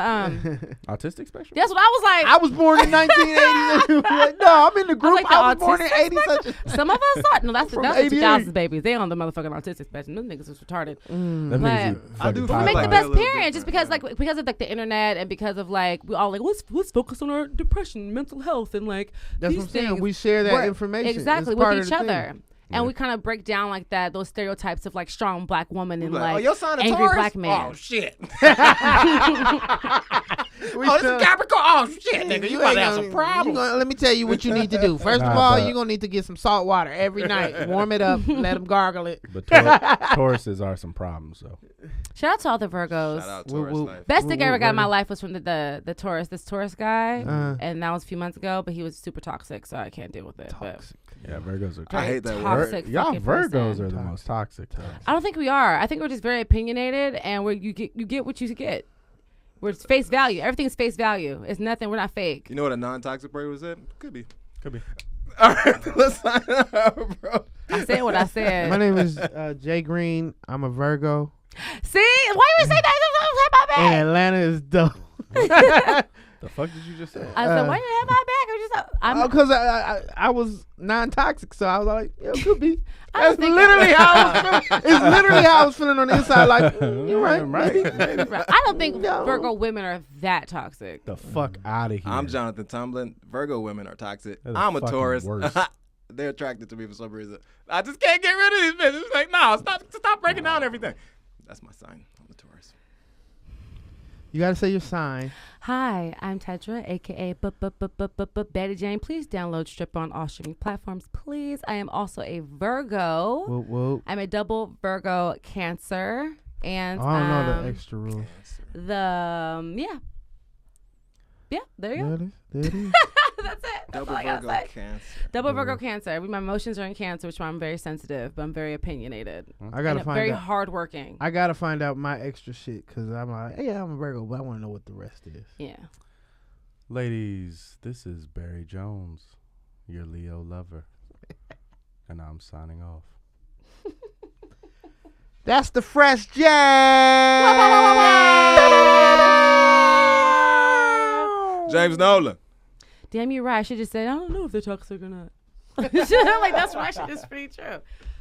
Autistic spectrum? that's what I was like. I was born in 1980. No, I'm in the group. like the I was born in autistic 80 such. Some of us are. No, that's From the 88. 2000s babies. They on the motherfucking autistic spectrum. Them niggas was retarded. Them But- niggas is I fucking do feel But we Popeye. make like the they're a best little parent just because because of like the internet and because of like we all like let's focus on our depression, mental health, and like That's these what I'm saying. things. We share that We're- information exactly It's with part of each the other. thing. Yeah. And we kind of break down like that, those stereotypes of like strong black woman and Like, like oh, your son a angry Taurus? black man. Oh shit. We Oh, this tell- is Capricorn. Oh shit, nigga, you about ain't to have gonna- some problems. let me tell you what you need to do. First of Nah, all, but- you're gonna need to get some salt water every night. Warm it up, let them gargle it. But Tauruses are some problems, so. Shout out to all the Virgos. Shout out Woo, Taurus woo. life. Best thing I ever got in my Virgo. life was from the Taurus, this Taurus guy, and that was a few months ago. But he was super toxic, so I can't deal with it. But Yeah, Virgos are I hate that toxic word. Y'all fucking Virgos person. are the most toxic. I don't think we are. I think we're just very opinionated, and you get what you get. We're face value. Everything's face value. It's nothing. We're not fake. You know what a non-toxic person was said? Could be. Could be. All right, let's sign out, bro. I said what I said. My name is Jay Green. I'm a Virgo. See, why you say that? And Atlanta is dope. The fuck did you just say? I said, why you have my back? I'm Because I was non-toxic, so I was like, yeah, it could be. I That's don't think literally how I was feeling. It's literally how I was feeling on the inside. Like, you're right. right. I don't think No. Virgo women are that toxic. The fuck out of here. I'm Jonathan Tumblin. Virgo women are toxic. They're the I'm a fucking Taurus. worst. They're attracted to me for some reason. I just can't get rid of these bitches. It's like, no, stop breaking down everything. That's my sign. I'm a Taurus. You got to say your sign. Hi, I'm Tetra, aka Bettye Jayne. Please download Strip on all streaming platforms, please. I am also a Virgo. Whoa, whoa. I'm a double Virgo Cancer, and I don't know the extra rules. yeah, there you go. There it is. That's it. That's Double all I gotta Virgo say. Cancer. Double Virgo Cancer. My emotions are in Cancer, which is why I'm very sensitive, but I'm very opinionated. I got to and find very out. hardworking. I got to find out my extra shit because I'm like, yeah, I'm a Virgo, but I want to know what the rest is. Yeah. Ladies, this is Barry Jones, your Leo lover. And I'm signing off. That's the Fresh Jam. James Nolan. Damn, you're right. I should just say, I don't know if they're toxic or not. I'm like, that's right. It's pretty true.